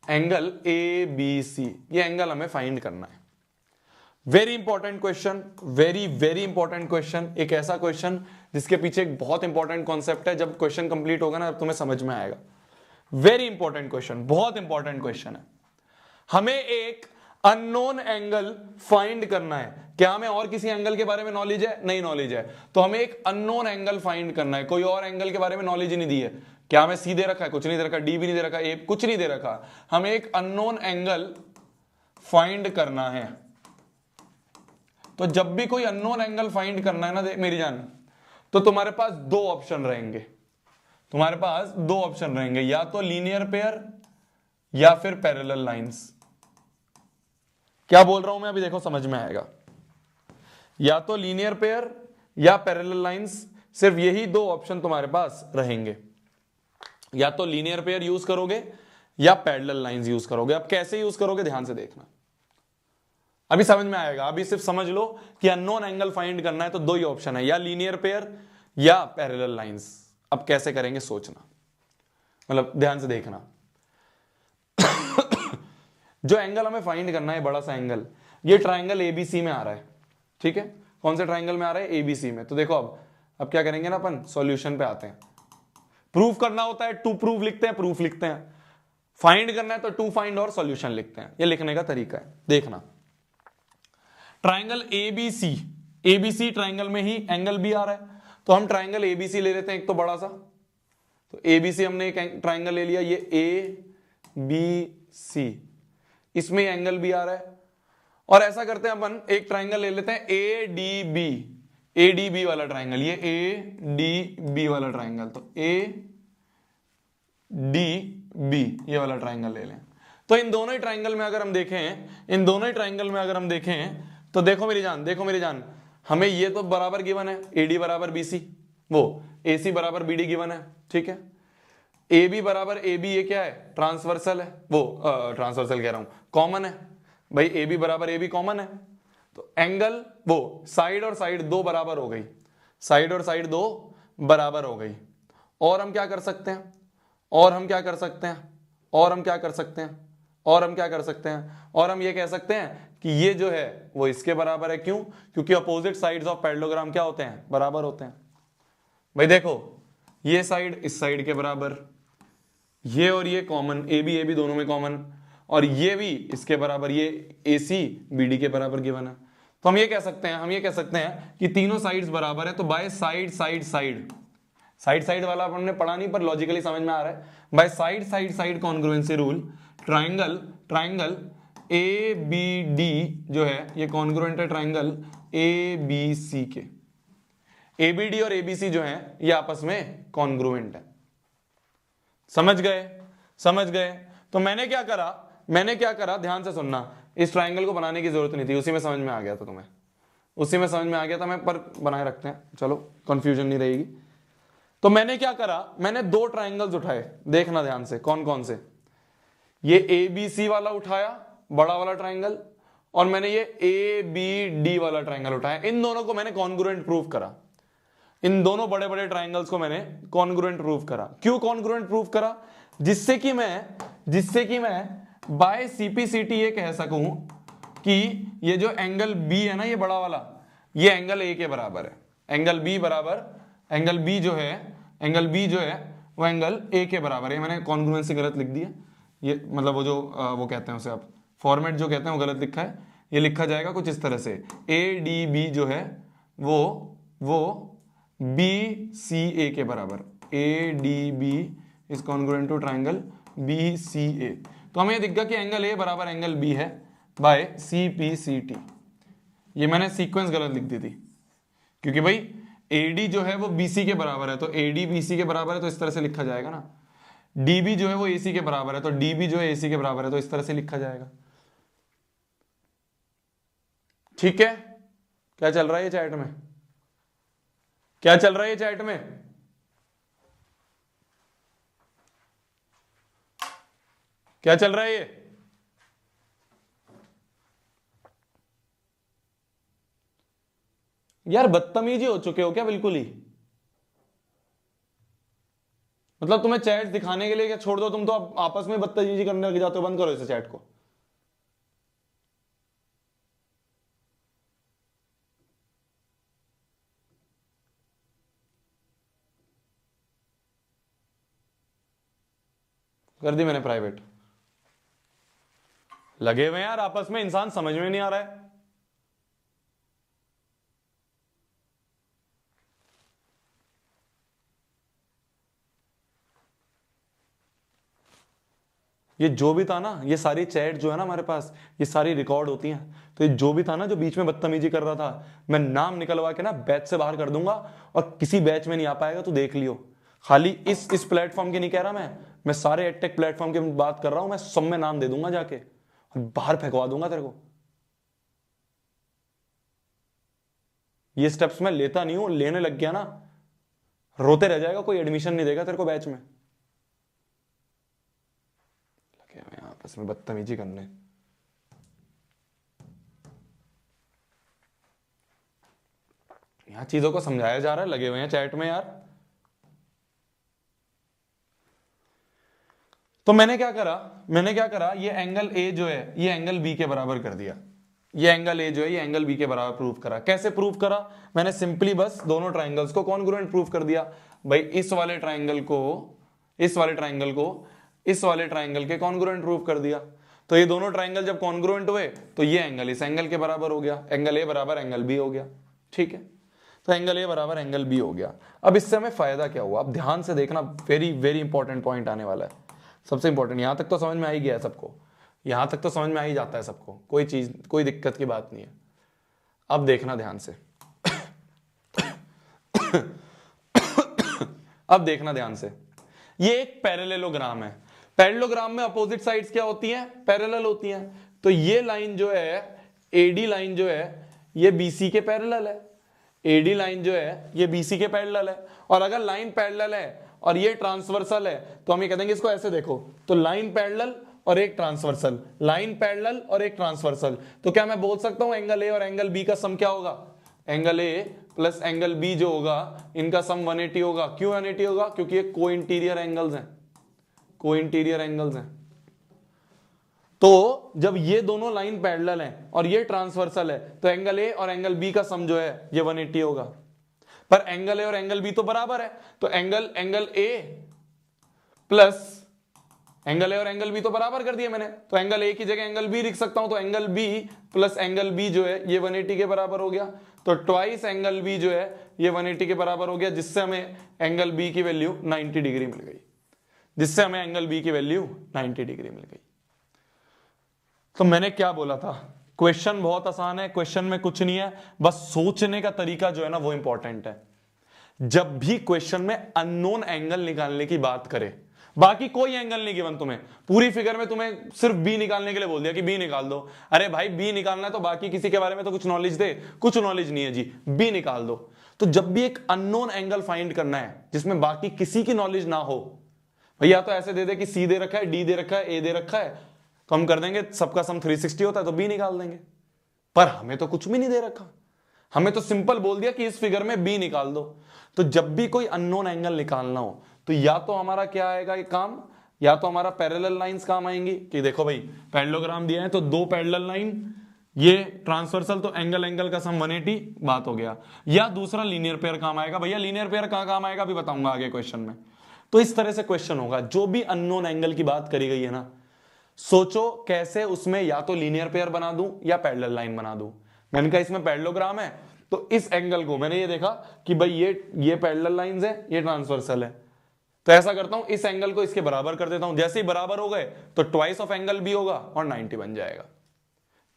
एंगल ABC, ये एंगल हमें फाइंड करना है। Very important question, very very important question. एक ऐसा क्वेश्चन जिसके पीछे एक बहुत इंपॉर्टेंट कॉन्सेप्ट है। जब क्वेश्चन कंप्लीट होगा ना तुम्हें समझ में आएगा। वेरी इंपॉर्टेंट क्वेश्चन, बहुत इंपॉर्टेंट क्वेश्चन है। हमें एक अननोन एंगल फाइंड करना है। क्या हमें और किसी एंगल के बारे में नॉलेज है? नहीं नॉलेज है। तो हमें एक अननोन एंगल फाइंड करना है। कोई और एंगल के बारे में नॉलेज ही नहीं दी है। क्या हमें सी दे रखा है? कुछ नहीं दे रखा। डी भी नहीं दे रखा, ए कुछ नहीं दे रखा। हमें एक अननोन एंगल फाइंड करना है। तो जब भी कोई अननोन एंगल फाइंड करना है ना मेरी जान, तो तुम्हारे पास दो ऑप्शन रहेंगे। तुम्हारे पास दो ऑप्शन रहेंगे, या तो लीनियर पेयर या फिर पैरेलल लाइंस। क्या बोल रहा हूं मैं अभी देखो समझ में आएगा। या तो लीनियर पेयर या पैरेलल लाइंस, सिर्फ यही दो ऑप्शन तुम्हारे पास रहेंगे। या तो लीनियर पेयर यूज करोगे या पैरेलल लाइंस यूज करोगे। अब कैसे यूज करोगे ध्यान से देखना, अभी समझ में आएगा। अभी सिर्फ समझ लो कि अननोन एंगल फाइंड करना है तो दो ही ऑप्शन है, या लीनियर पेयर या पैरेलल लाइंस। अब कैसे करेंगे सोचना, मतलब ध्यान से देखना। जो एंगल हमें फाइंड करना है, बड़ा सा एंगल, ये ट्राइंगल ABC में आ रहा है। ठीक है, कौन से ट्राइंगल में आ रहा है? ABC में। तो देखो अब क्या करेंगे ना, अपन सॉल्यूशन पे आते हैं। प्रूफ करना होता है टू प्रूफ लिखते हैं, प्रूफ लिखते हैं। फाइंड करना है तो टू फाइंड और सॉल्यूशन लिखते हैं। ये लिखने का तरीका है। देखना, ट्राइंगल ABC ट्राइंगल में ही एंगल भी आ रहा है, तो हम ट्राइंगल ABC ले लेते हैं एक तो बड़ा सा। तो ABC हमने एक ट्राइंगल ले लिया, ये ABC, इसमें एंगल भी आ रहा है। और ऐसा करते हैं अपन, एक ट्राइंगल ले लेते हैं ADB वाला ट्राइंगल, ये ADB वाला ट्राइंगल। तो ADB ये वाला ट्राइंगल ले लें। तो इन दोनों ही ट्राइंगल में अगर हम देखें, तो देखो मेरी जान, हमें ये तो बराबर गिवन है, AD बराबर BC, वो AC बराबर BD गिवन है। ठीक है, AB बराबर AB, ये क्या है? ट्रांसवर्सल है। वो ट्रांसवर्सल कह रहा हूं, कॉमन है भाई। AB बराबर AB कॉमन है। तो एंगल वो साइड और साइड दो बराबर हो गई, साइड और साइड दो बराबर हो गई। और हम क्या कर सकते हैं? और हम ये कह सकते हैं कि ये जो है वो इसके बराबर है। क्यों? क्योंकि अपोजिट साइड्स ऑफ पैरेललोग्राम क्या होते हैं? बराबर होते हैं। भाई देखो, ये साइड इस साइड के बराबर, ये और ये कॉमन, AB दोनों में कॉमन, और ये भी इसके बराबर, ये AC BD के बराबर गिवन है। तो हम ये कह सकते हैं कि तीनों साइड्स बराबर है, तो by side side side, side side वाला हमने पढ़ा नहीं पर लॉजिकली समझ में आ रहा है, by side side side congruency rule triangle A B D जो है ये कॉन्ग्रुएंट है ट्राइंगल ए बी सी के, ए बी डी और ए बी सी जो है ये आपस में कॉन्ग्रुएंट है। समझ गए। तो मैंने क्या करा, ध्यान से सुनना, इस ट्राइंगल को बनाने की जरूरत नहीं थी, उसी में समझ में आ गया था तुम्हें, उसी में समझ में आ गया था मैं, पर बनाए रखते हैं, चलो कंफ्यूजन नहीं रहेगी। तो मैंने क्या करा, मैंने दो ट्राइंगल्स उठाए, देखना ध्यान से कौन कौन से, ये ए बी सी वाला उठाया बड़ा वाला ट्राइंगल, और मैंने ये ए बी डी वाला ट्राइंगल उठाया। इन दोनों को मैंने कॉन्ग्रुएंट प्रूव करा, इन दोनों बड़े बड़े ट्राइंगल्स को मैंने कॉन्ग्रुएंट प्रूव करा। क्यों कॉन्ग्रुएंट प्रूव करा? जिससे कि मैं बाय सीपीसीटी ये कह सकूं कि ये जो एंगल बी है ना, ये बड़ा वाला, ये एंगल ए के बराबर है, एंगल बी जो है वो एंगल ए के बराबर है। मैंने कॉन्ग्रुएंसी गलत लिख दी है, ये मतलब वो जो वो कहते हैं उसे आप फॉर्मेट जो कहते हैं वो गलत लिखा है, ये लिखा जाएगा कुछ इस तरह से, ए डी बी जो है वो बी सी ए के बराबर, A D B is congruent to triangle B C A. तो हमें दिख गया कि एंगल ए बराबर एंगल बी है by C P C T. ये मैंने सीक्वेंस गलत लिख दी थी क्योंकि भाई एडी जो है वो बीसी के बराबर है, तो एडी बीसी के बराबर है, तो इस तरह से लिखा जाएगा ना। डीबी जो है वो एसी के बराबर है, तो डीबी जो है एसी के बराबर है, तो इस तरह से लिखा जाएगा। ठीक है, क्या चल रहा है ये चैट में? क्या चल रहा है ये चैट में? क्या चल रहा है ये? यार बदतमीजी हो चुके हो क्या बिल्कुल ही? मतलब तुम्हें चैट दिखाने के लिए क्या छोड़ दो, तुम तो आपस में बदतमीजी करने लग जाते हो। बंद करो इसे चैट को। कर दी मैंने प्राइवेट। लगे हुए यार आपस में, इंसान समझ में नहीं आ रहा है। ये जो भी था ना, ये सारी चैट जो है ना हमारे पास, ये सारी रिकॉर्ड होती हैं। तो ये जो भी था ना, जो बीच में बदतमीजी कर रहा था, मैं नाम निकलवा के ना बैच से बाहर कर दूंगा, और किसी बैच में नहीं आ पाएगा तो देख लियो। खाली इस प्लेटफॉर्म की नहीं कह रहा मैं सारे एडटेक प्लेटफॉर्म की बात कर रहा हूं। मैं सब में नाम दे दूंगा जाके और बाहर फेंकवा दूंगा तेरे को। ये स्टेप्स मैं लेता नहीं हूं, लेने लग गया ना रोते रह जाएगा, कोई एडमिशन नहीं देगा तेरे को बैच में। लगे हुए आपस में बदतमीजी करने। यहां चीजों को समझाया जा रहा है, लगे हुए हैं चैट में यार। तो मैंने क्या करा, ये एंगल ए जो है ये एंगल बी के बराबर कर दिया। ये एंगल ए जो है ये एंगल बी के बराबर प्रूव करा। कैसे प्रूव करा? मैंने सिंपली बस दोनों ट्राइंगल्स को कॉन्ग्रुएंट प्रूव कर दिया। भाई इस वाले ट्राइंगल के कॉन्ग्रुएंट प्रूव कर दिया। तो ये दोनों ट्राइंगल जब कॉन्ग्रुएंट हुए तो ये एंगल इस एंगल के बराबर हो गया, एंगल ए बराबर एंगल बी हो गया। ठीक है, तो एंगल ए बराबर एंगल बी हो गया। अब इससे हमें फायदा क्या हुआ? अब ध्यान से देखना, वेरी वेरी इंपॉर्टेंट पॉइंट आने वाला है, सबसे इंपॉर्टेंट। यहां तक तो समझ में आ ही गया है सबको, यहां तक तो समझ में आ ही जाता है सबको, कोई दिक्कत की बात नहीं है। अब देखना ध्यान से अब देखना ध्यान से, ये एक पैरेललोग्राम है। पैरेललोग्राम में अपोजिट साइड्स क्या होती हैं? पैरेलल होती हैं। तो ये लाइन जो है, एडी लाइन जो है ये बीसी के पैरेलल है, एडी लाइन जो है ये बीसी के पैरेलल है। और अगर लाइन पैरेलल है और ये ट्रांसवर्सल है तो हम ये कह देंगे इसको ऐसे देखो, तो लाइन पैरेलल और एक ट्रांसवर्सल, लाइन पैरेलल और एक ट्रांसवर्सल। तो क्या मैं बोल सकता हूं एंगल ए और एंगल बी का सम क्या होगा? Angle A plus angle B जो होगा इनका सम 180 होगा। क्यों 180 होगा? क्योंकि ये को इंटीरियर एंगल्स हैं। तो जब ये दोनों लाइन पैरेलल हैं और ये ट्रांसवर्सल है तो एंगल ए और एंगल बी का सम जो है ये 180 होगा। पर एंगल ए और एंगल बी तो बराबर है, तो angle A plus angle A और एंगल बी तो बराबर कर दिया मैंने, तो एंगल ए की जगह एंगल बी लिख सकता हूं, तो angle B plus angle B जो है ये 180 के बराबर हो गया, तो ट्वाइस एंगल बी जो है ये 180 के बराबर हो गया, जिससे हमें एंगल बी की वैल्यू 90 डिग्री मिल गई, जिससे हमें एंगल बी की वैल्यू 90 डिग्री मिल गई। तो मैंने क्या बोला था, क्वेश्चन बहुत आसान है, क्वेश्चन में कुछ नहीं है, बस सोचने का तरीका जो है ना वो इंपॉर्टेंट है। जब भी क्वेश्चन में अननोन एंगल निकालने की बात करे, बाकी कोई एंगल नहीं गिवन तुम्हें, पूरी फिगर में तुम्हें सिर्फ बी निकालने के लिए बोल दिया कि बी निकाल दो, अरे भाई बी निकालना है तो बाकी किसी के बारे में तो कुछ नॉलेज दे, कुछ नॉलेज नहीं है जी, बी निकाल दो। तो जब भी एक अननोन एंगल फाइंड करना है जिसमें बाकी किसी की नॉलेज ना हो, भैया तो ऐसे दे दे कि सी दे रखा है, डी दे रखा है, ए दे रखा है, तो हम कर देंगे सबका सम 360 होता है तो बी निकाल देंगे, पर हमें तो कुछ भी नहीं दे रखा, हमें तो सिंपल बोल दिया कि इस फिगर में बी निकाल दो। तो जब भी कोई अननोन एंगल निकालना हो तो या तो हमारा क्या आएगा ये काम, या तो हमारा पैरेलल लाइंस काम आएंगी कि देखो भाई पैरेललोग्राम दिया है तो दो पैरेलल लाइन, ये ट्रांसवर्सल तो एंगल एंगल का सम 180, बात हो गया, या दूसरा लीनियर पेयर काम आएगा। भैया लीनियर पेयर कहां काम आएगा अभी बताऊंगा आगे क्वेश्चन में। तो इस तरह से क्वेश्चन होगा, जो भी अननोन एंगल की बात करी गई है ना, सोचो कैसे उसमें या तो लीनियर पेयर बना दूं या पैरेलल लाइन बना दूं। मैंने कहा इसमें पैरेललोग्राम है तो इस एंगल को मैंने ये देखा कि भाई ये पैरेलल लाइंस है, ये ट्रांसवर्सल है, तो ऐसा करता हूं इस एंगल को इसके बराबर कर देता हूं, जैसे ही बराबर हो गए तो ट्वाइस ऑफ एंगल भी होगा और 90 बन जाएगा।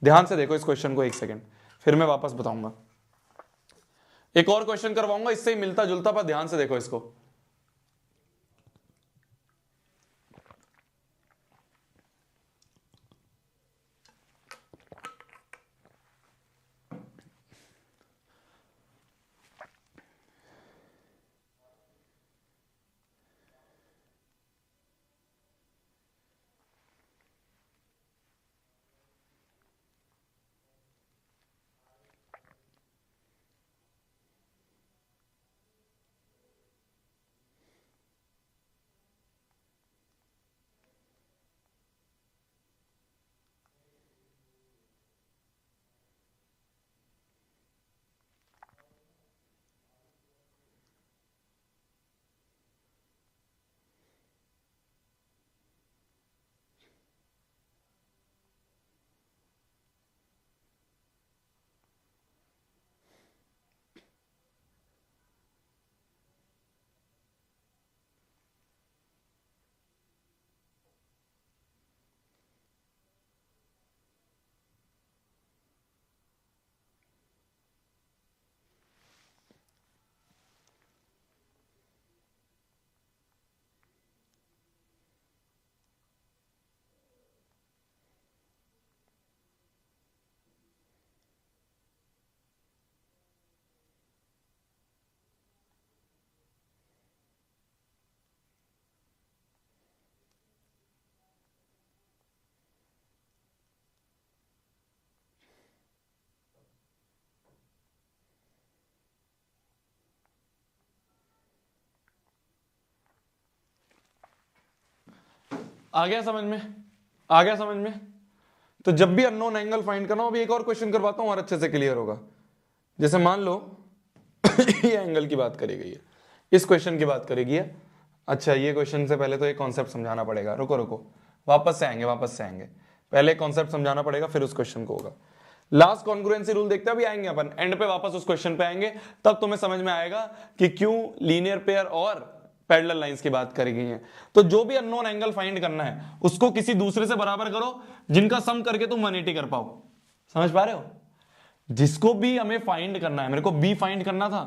ध्यान से देखो इस क्वेश्चन को एक सेकंड, फिर मैं वापस बताऊंगा। एक और क्वेश्चन करवाऊंगा इससे ही मिलता जुलता, पर ध्यान से देखो इसको। आ गया समझ में, आ गया समझ में। तो जब भी अननोन एंगल फाइंड करना हो, अभी एक और क्वेश्चन करवाता हूं और अच्छे से क्लियर होगा। जैसे मान लो ये एंगल की बात करी गई है, इस क्वेश्चन की बात करी गई है। अच्छा ये क्वेश्चन से पहले तो एक कॉन्सेप्ट समझाना पड़ेगा, रुको रुको, वापस से आएंगे, पहले कॉन्सेप्ट समझाना पड़ेगा फिर उस क्वेश्चन को होगा। लास्ट कॉन्ग्रुएंसी रूल देखते हैं, अभी आएंगे अपन एंड पे वापस उस क्वेश्चन पे आएंगे, तब तुम्हें समझ में आएगा कि क्यों लीनियर पेयर और पैरेलल लाइंस की बात करी गई है। तो जो भी अननोन एंगल फाइंड करना है उसको किसी दूसरे से बराबर करो जिनका सम करके तुम 180 कर पाओ। समझ पा रहे हो? जिसको भी हमें फाइंड करना है, मेरे को बी फाइंड करना था,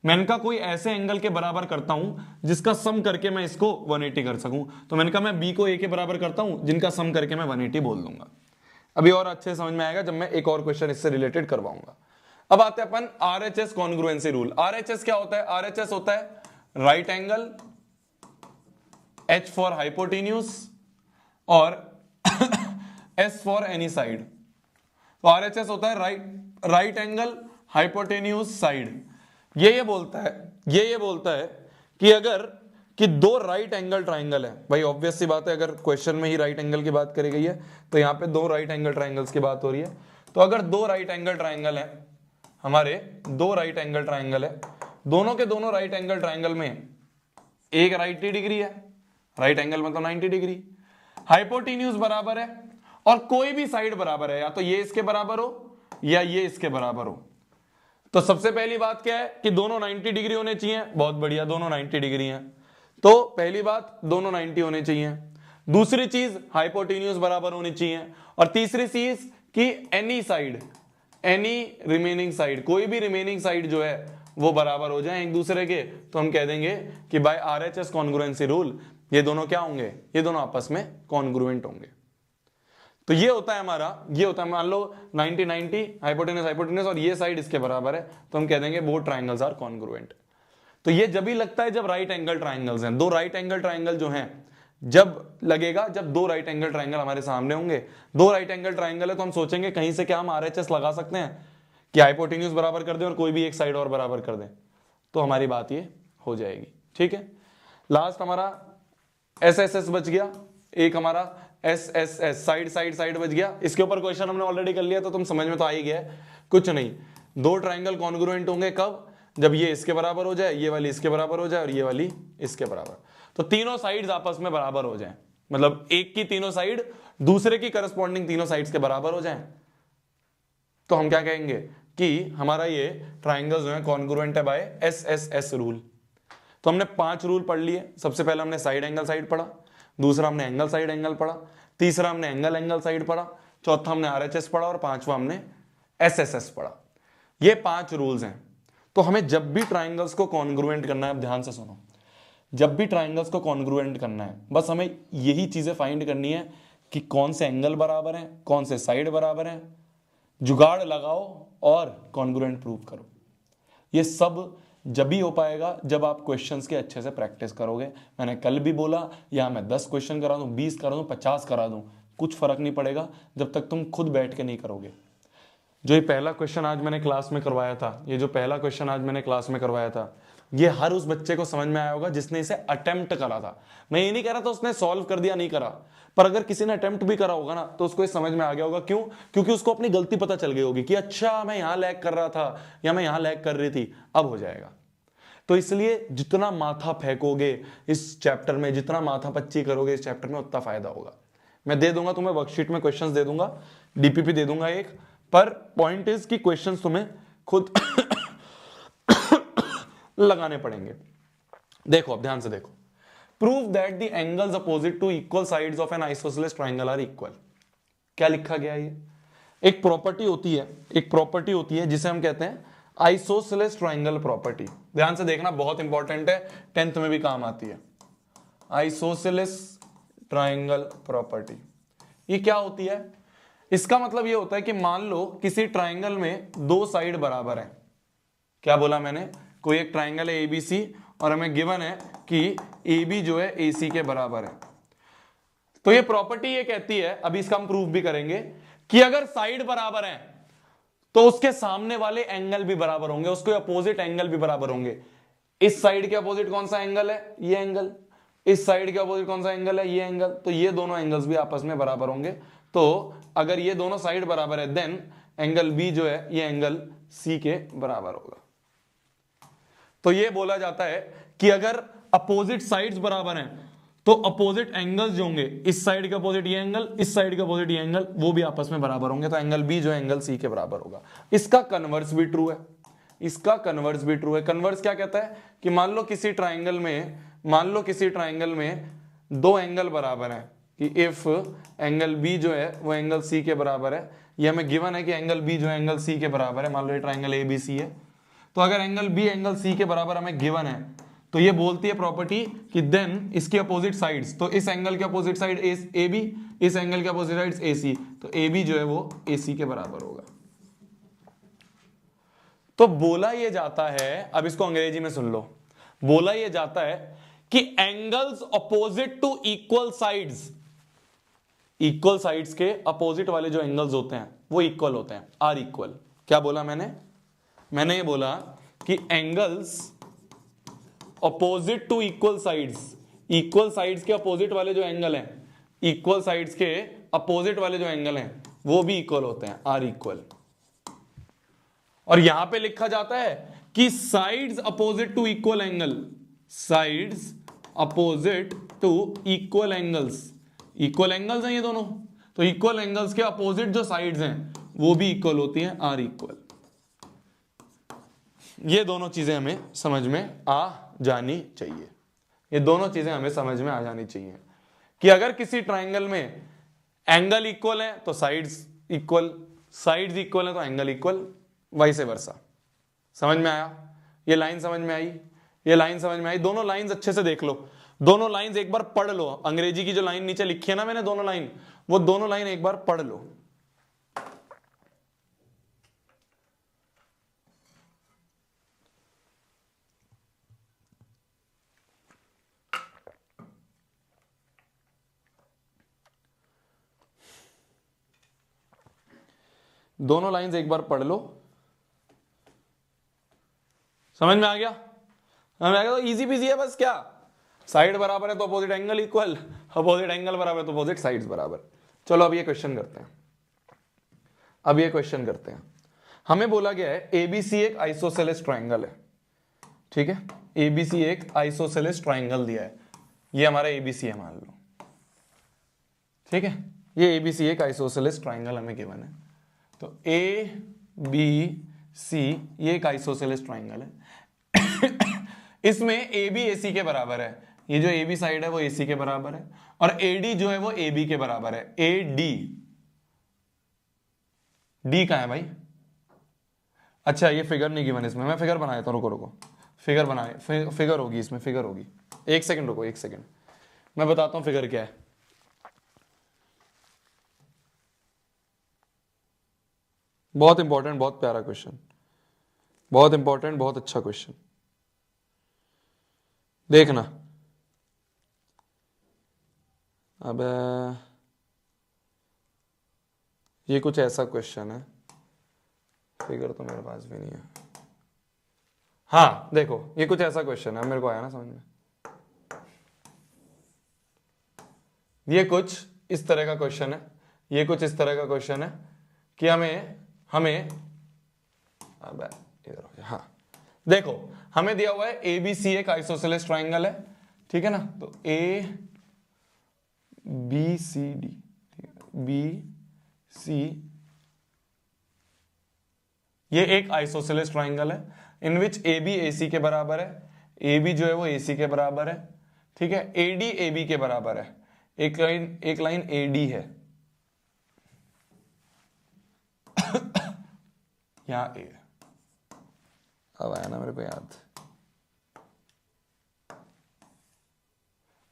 मैंने कहा कोई ऐसे एंगल के बराबर करता हूं जिसका सम करके मैं इसको 180 कर सकूं, तो मैंने कहा मैं बी को ए के बराबर करता हूं जिनका सम करके मैं 180 बोल दूंगा। अभी और अच्छे समझ में आएगा जब मैं एक और क्वेश्चन इससे रिलेटेड करवाऊंगा। अब आते हैं अपन आरएचएस कॉन्ग्रुएंसी रूल। आरएचएस क्या होता है? आरएचएस होता है right angle, H for hypotenuse और एस फॉर एनी साइड। तो आरएचएस होता है राइट एंगल हाइपोटेन्यूज साइड। ये बोलता है कि अगर कि दो राइट एंगल ट्राइंगल है, भाई ऑब्वियस सी बात है, अगर क्वेश्चन में ही राइट एंगल की बात करी गई है तो यहाँ पे दो राइट एंगल ट्राइंगल्स की बात हो रही है। तो अगर दो राइट एंगल ट्राइंगल है, हमारे दो राइट एंगल ट्राइंगल है, दोनों के दोनों राइट एंगल ट्राइंगल में एक 90 डिग्री है, राइट एंगल मतलब 90 डिग्री, हाइपोटेन्यूज बराबर है और कोई भी साइड बराबर है, या तो ये इसके बराबर हो या ये इसके बराबर हो। तो सबसे पहली बात क्या है कि दोनों 90 डिग्री होने चाहिए। बहुत बढ़िया, दोनों 90 डिग्री हैं। तो पहली बात दोनों 90 होने चाहिए। दूसरी चीज हाइपोटेन्यूज बराबर होनी चाहिए। और तीसरी चीज कि any side, any remaining side, कोई भी रिमेनिंग साइड जो है वो बराबर हो जाए एक दूसरे के। तो हम कह देंगे कि बाय आरएचएस कॉन्ग्रुएंसी रूल ये दोनों क्या होंगे, ये दोनों आपस में कॉन्ग्रुएंट होंगे। तो ये होता है हमारा, ये होता है, मान लो 90 90 हाइपोटेन्यूज हाइपोटेन्यूज और ये साइड इसके बराबर है, तो हम कह देंगे बोथ ट्राइंगल्स आर कॉन्ग्रुएंट। तो ये जब भी लगता है जब राइट एंगल ट्राइंगल्स हैं, दो राइट एंगल ट्राइंगल जो हैं, जब लगेगा जब दो राइट एंगल ट्राइंगल हमारे सामने होंगे। दो राइट एंगल ट्राइंगल है तो हम सोचेंगे कहीं से क्या हम आरएचएस लगा सकते हैं कि हाइपोटेन्यूज बराबर कर दें और कोई भी एक साइड और बराबर कर दें, तो हमारी बात ये हो जाएगी। ठीक है, लास्ट हमारा एस एस एस बच गया, एक हमारा S S S side side side बच गया। इसके ऊपर क्वेश्चन हमने ऑलरेडी कर लिया तो तुम समझ में तो आ ही गया है। कुछ नहीं, दो ट्राइंगल कॉन्ग्रुएंट होंगे कब, जब ये इसके बराबर हो जाए, ये वाली इसके बराबर हो जाए और ये वाली इसके बराबर। तो तीनों साइड्स आपस में बराबर हो जाएं, मतलब एक की तीनों साइड दूसरे की करस्पॉन्डिंग तीनों साइड्स के बराबर हो जाएं, तो हम क्या कहेंगे कि हमारा ये ट्राइंगल जो है कॉन्ग्रुएंट है by S S S rule. तो हमने 5 रूल पढ़ लिए। सबसे पहले हमने साइड एंगल साइड पढ़ा, दूसरा हमने एंगल साइड एंगल पढ़ा, तीसरा हमने एंगल एंगल साइड पढ़ा, चौथा हमने आरएचएस पढ़ा और पांचवा हमने एसएसएस पढ़ा। ये 5 रूल्स हैं। तो हमें जब भी ट्राइंगल्स को कॉन्ग्रुएंट करना है, अब ध्यान से सुनो, जब भी ट्राइंगल्स को कॉन्ग्रुएंट करना है बस हमें यही चीजें फाइंड करनी है कि कौन से एंगल बराबर हैं, कौन से साइड बराबर हैं, जुगाड़ लगाओ और कॉन्ग्रुएंट प्रूव करो। ये सब जब भी हो पाएगा जब आप क्वेश्चंस के अच्छे से प्रैक्टिस करोगे। मैंने कल भी बोला, या मैं 10 क्वेश्चन करा दूं, 20 करा दूं, 50 करा दूं, कुछ फर्क नहीं पड़ेगा जब तक तुम खुद बैठ के नहीं करोगे। जो ये पहला क्वेश्चन आज मैंने क्लास में करवाया था, ये जो पहला क्वेश्चन आज मैंने क्लास में करवाया था, ये हर उस बच्चे को समझ में आया होगा जिसने इसे अटेम्प्ट करा था। मैं ये नहीं कह रहा था उसने सॉल्व कर दिया, नहीं करा, पर अगर किसी ने अटेम्प्ट भी करा होगा ना तो उसको ये समझ में आ गया होगा। क्यों? क्योंकि उसको अपनी गलती पता चल गई होगी कि अच्छा मैं यहां लैग कर रहा था या मैं यहां लैग कर रही थी, अब हो जाएगा। तो इसलिए जितना माथा फेंकोगे इस चैप्टर में, जितना माथा पच्ची करोगे इस चैप्टर में, उतना फायदा होगा। मैं दे दूंगा तुम्हें वर्कशीट में क्वेश्चंस दे दूंगा, डीपीपी दे दूंगा एक, पर पॉइंट इज कि क्वेश्चंस तुम्हें खुद लगाने पड़ेंगे। देखो अब ध्यान से देखो, prove that the angles opposite to equal sides of an isosceles triangle are equal. क्या लिखा गया है? ये एक प्रॉपर्टी होती है, एक प्रॉपर्टी होती है जिसे हम कहते हैं आइसोसेलेस ट्राइंगल प्रॉपर्टी। ध्यान से देखना, बहुत इंपॉर्टेंट है, 10th में भी काम आती है। आइसोसेलेस ट्राइंगल प्रॉपर्टी ये क्या होती है? इसका मतलब ये होता है कि मान लो किसी ट्राइंगल में दो साइड बराबर है। क्या बोला मैंने? कोई एक ट्राइंगल है एबीसी और हमें गिवन है कि AB जो है AC के बराबर है। तो ये प्रॉपर्टी ये कहती है, अभी इसका हम प्रूफ भी करेंगे, कि अगर साइड बराबर है तो उसके सामने वाले एंगल भी बराबर होंगे, उसके अपोजिट एंगल भी बराबर होंगे। इस साइड के अपोजिट कौन सा एंगल है? ये एंगल। इस साइड के अपोजिट कौन सा एंगल है? ये एंगल। तो ये दोनों एंगल्स भी आपस में बराबर होंगे। तो अगर ये दोनों साइड बराबर है देन एंगल B जो है ये एंगल C के बराबर होगा। तो ये बोला जाता है कि अगर अपोजिट साइड्स बराबर हैं तो अपोजिट एंगल्स जो होंगे, इस साइड के अपोजिट ये एंगल, इस साइड के अपोजिट ये एंगल, वो भी आपस में बराबर होंगे। तो एंगल B जो है एंगल C के बराबर होगा। इसका कन्वर्स भी ट्रू है, इसका कन्वर्स भी ट्रू है। कन्वर्स क्या कहता है कि मान लो किसी ट्राइंगल में दो एंगल बराबर हैं, कि इफ एंगल B जो है वो एंगल C के बराबर है, ये हमें गिवन है कि एंगल B जो है एंगल C के बराबर है। मान लो ये ट्राइंगल ABC है, तो अगर एंगल B एंगल C के बराबर हमें गिवन है तो ये बोलती है प्रॉपर्टी कि देन इसके अपोजिट साइड्स, तो इस एंगल के अपोजिट साइड AB, इस एंगल के अपोजिट साइड्स AC, तो AB जो है वो AC के बराबर होगा। तो बोला ये जाता है, अब इसको अंग्रेजी में सुन लो, बोला ये जाता है कि angles opposite to equal sides, equal sides के अपोजिट वाले जो एंगल्स होते हैं वो इक्वल होते हैं, आर इक्वल। क्या बोला मैंने ये बोला कि angles opposite to equal sides, equal sides के अपोजिट वाले जो एंगल हैं, इक्वल साइड्स के अपोजिट वाले जो एंगल हैं वो भी इक्वल होते हैं, आर इक्वल। और यहां पे लिखा जाता है कि sides opposite to equal angle, sides opposite to equal angles, equal angles हैं ये दोनों, तो इक्वल एंगल्स के अपोजिट जो साइड्स हैं वो भी इक्वल होती हैं, आर इक्वल। ये दोनों चीजें हमें समझ में आ जानी चाहिए, ये दोनों चीजें हमें समझ में आ जानी चाहिए कि अगर किसी ट्राइंगल में एंगल इक्वल है तो साइड्स इक्वल, साइड्स इक्वल है तो एंगल इक्वल, वाइस वर्सा। समझ में आया? ये लाइन समझ में आई, ये लाइन समझ में आई। दोनों लाइंस अच्छे से देख लो, दोनों लाइंस एक बार पढ़ लो। अंग्रेजी की जो लाइन नीचे लिखी है ना मैंने दोनों लाइन, वो दोनों लाइन एक बार पढ़ लो। दोनों लाइंस एक बार पढ़ लो, समझ में आ गया? समझ में आ गया? तो इजी पीजी है बस। क्या साइड बराबर है तो opposite angle equal, opposite angle बराबर है तो अपोजिट साइड्स बराबर। चलो अब ये क्वेश्चन करते हैं, अब ये क्वेश्चन करते हैं। हमें बोला गया है एबीसी एक आइसोसेलेस ट्राइंगल है, ठीक है? एबीसी एक आइसोसेलेस ट्राइंगल दिया है, ये हमारा एबीसी है मान लो, ठीक है? ये एबीसी एक आइसोसेलेस ट्राइंगल हमें गिवन है। तो ए बी सी ये एक आइसोसेलेस ट्राइंगल है। इसमें ए बी ए सी के बराबर है, ये जो ए बी साइड है वो ए सी के बराबर है, और ए डी जो है वो ए बी के बराबर है। ए डी, डी कहां है भाई? अच्छा ये फिगर नहीं गिवन इसमें, मैं फिगर बना देता हूं, रुको रुको, फिगर बनाए, फिगर होगी इसमें, फिगर होगी। एक सेकंड रुको, एक सेकंड मैं बताता हूं फिगर क्या है। बहुत इंपॉर्टेंट, बहुत प्यारा क्वेश्चन, बहुत इंपॉर्टेंट, बहुत अच्छा क्वेश्चन, देखना। अब ये कुछ ऐसा क्वेश्चन है, फिगर तो मेरे पास भी नहीं है। हाँ देखो ये कुछ ऐसा क्वेश्चन है, मेरे को आया ना समझ में। ये कुछ इस तरह का क्वेश्चन है, ये कुछ इस तरह का क्वेश्चन है कि हमें अब इधर हो गया। हाँ देखो हमें दिया हुआ है ए बी सी एक आइसोसेलेस ट्राइंगल है, ठीक है ना? तो A B C D, B C, ये एक आइसोसेलेस ट्राइंगल है इन विच ए बी ए सी के बराबर है, ए बी जो है वो ए सी के बराबर है, ठीक है? ए डी ए बी के बराबर है, एक लाइन ए डी है यहां ए, अब आया ना मेरे को याद।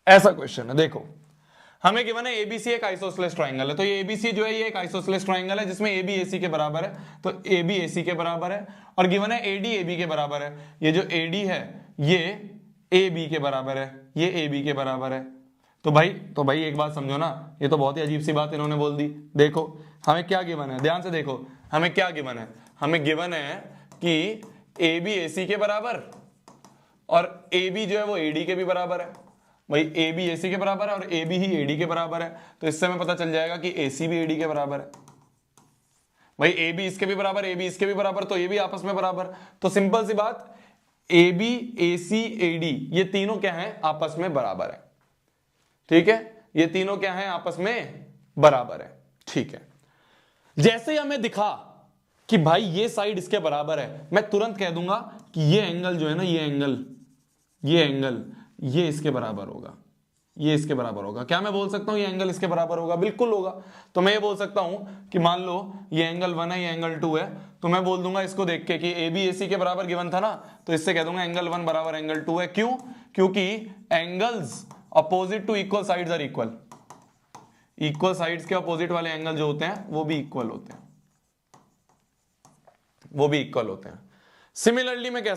ऐसा क्वेश्चन है, देखो हमें गिवन है एबीसी एक आइसोसेलेस ट्राइंगल है, तो ये एबीसी जो है ये एक आइसोसेलेस ट्राइंगल है जिसमें ए बी ए सी के बराबर है, तो ए बी ए सी के बराबर है, और गिवन है ए डी ए बी के बराबर है। ये जो ए डी है ये ए बी के बराबर है, ये ए बी के बराबर है। तो भाई एक बात समझो ना, ये तो बहुत ही अजीब सी बात इन्होंने बोल दी। देखो हमें क्या गिवन है, ध्यान से देखो हमें क्या गिवन है। हमें गिवन है कि ए बी ए सी के बराबर और ए बी जो है वो ए डी के भी बराबर है। भाई ए बी ए सी के बराबर है और A B he A D के बराबर है, तो इससे हमें पता चल जाएगा कि ए सी भी ए डी के बराबर है। भाई ए बी इसके भी बराबर, ए बी इसके भी बराबर, तो ये भी आपस में बराबर। तो सिंपल सी बात, A B A C A D ये तीनों क्या है? आपस में बराबर है, ठीक है? ये तीनों क्या है? आपस में बराबर है, ठीक है? जैसे ही हमें दिखा कि भाई ये साइड इसके बराबर है, मैं तुरंत कह दूंगा कि ये एंगल जो है ना, ये एंगल ये इसके बराबर होगा, ये इसके बराबर होगा। क्या मैं बोल सकता हूं ये एंगल इसके बराबर होगा? बिल्कुल होगा। तो मैं ये बोल सकता हूं कि मान लो ये एंगल 1 है, ये एंगल 2 है, तो मैं बोल दूंगा इसको देख के कि ए बी ए सी के बराबर गिवन था ना, तो इससे कह दूंगा एंगल 1 बराबर एंगल 2 है। क्यों? क्योंकि angles opposite to equal sides are equal, equal sides के अपोजिट वाले एंगल जो होते हैं वो भी इक्वल होते हैं, वो भी इक्वल होते हैं। सिमिलरली मैं कह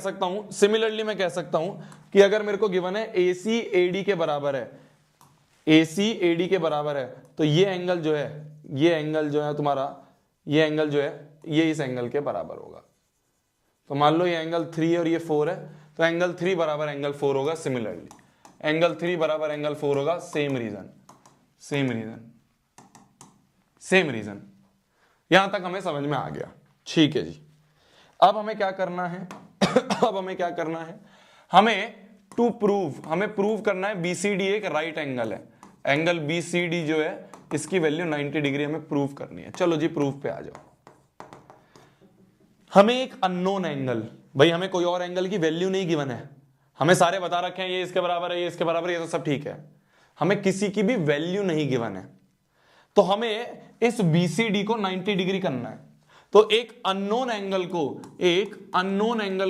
सकता हूं कि अगर मेरे को गिवन है ए सी ए डी के बराबर है, ए सी ए डी के बराबर है, तो ये एंगल जो है तुम्हारा, ये एंगल जो है ये इस एंगल के बराबर होगा। तो मान लो ये एंगल 3 और ये 4 है, तो एंगल 3 बराबर एंगल 4 होगा। सिमिलरली एंगल 3 बराबर एंगल 4 होगा। Same reason. यहां तक हमें समझ में आ गया, ठीक है जी। अब हमें क्या करना है? हमें प्रूव करना है बीसीडी एक राइट एंगल है। एंगल बी सी डी जो है इसकी वैल्यू 90 डिग्री हमें प्रूव करनी है। चलो जी प्रूफ पे आ जाओ। हमें एक अननोन एंगल, भाई हमें कोई और एंगल की वैल्यू नहीं गिवन है, हमें सारे बता रखे हैं ये इसके बराबर है, ये इसके बराबर है, ये तो सब ठीक है, हमें किसी की भी वैल्यू नहीं गिवन है। तो हमें इस बीसीडी को 90 डिग्री करना है। तो एक अननोन एंगल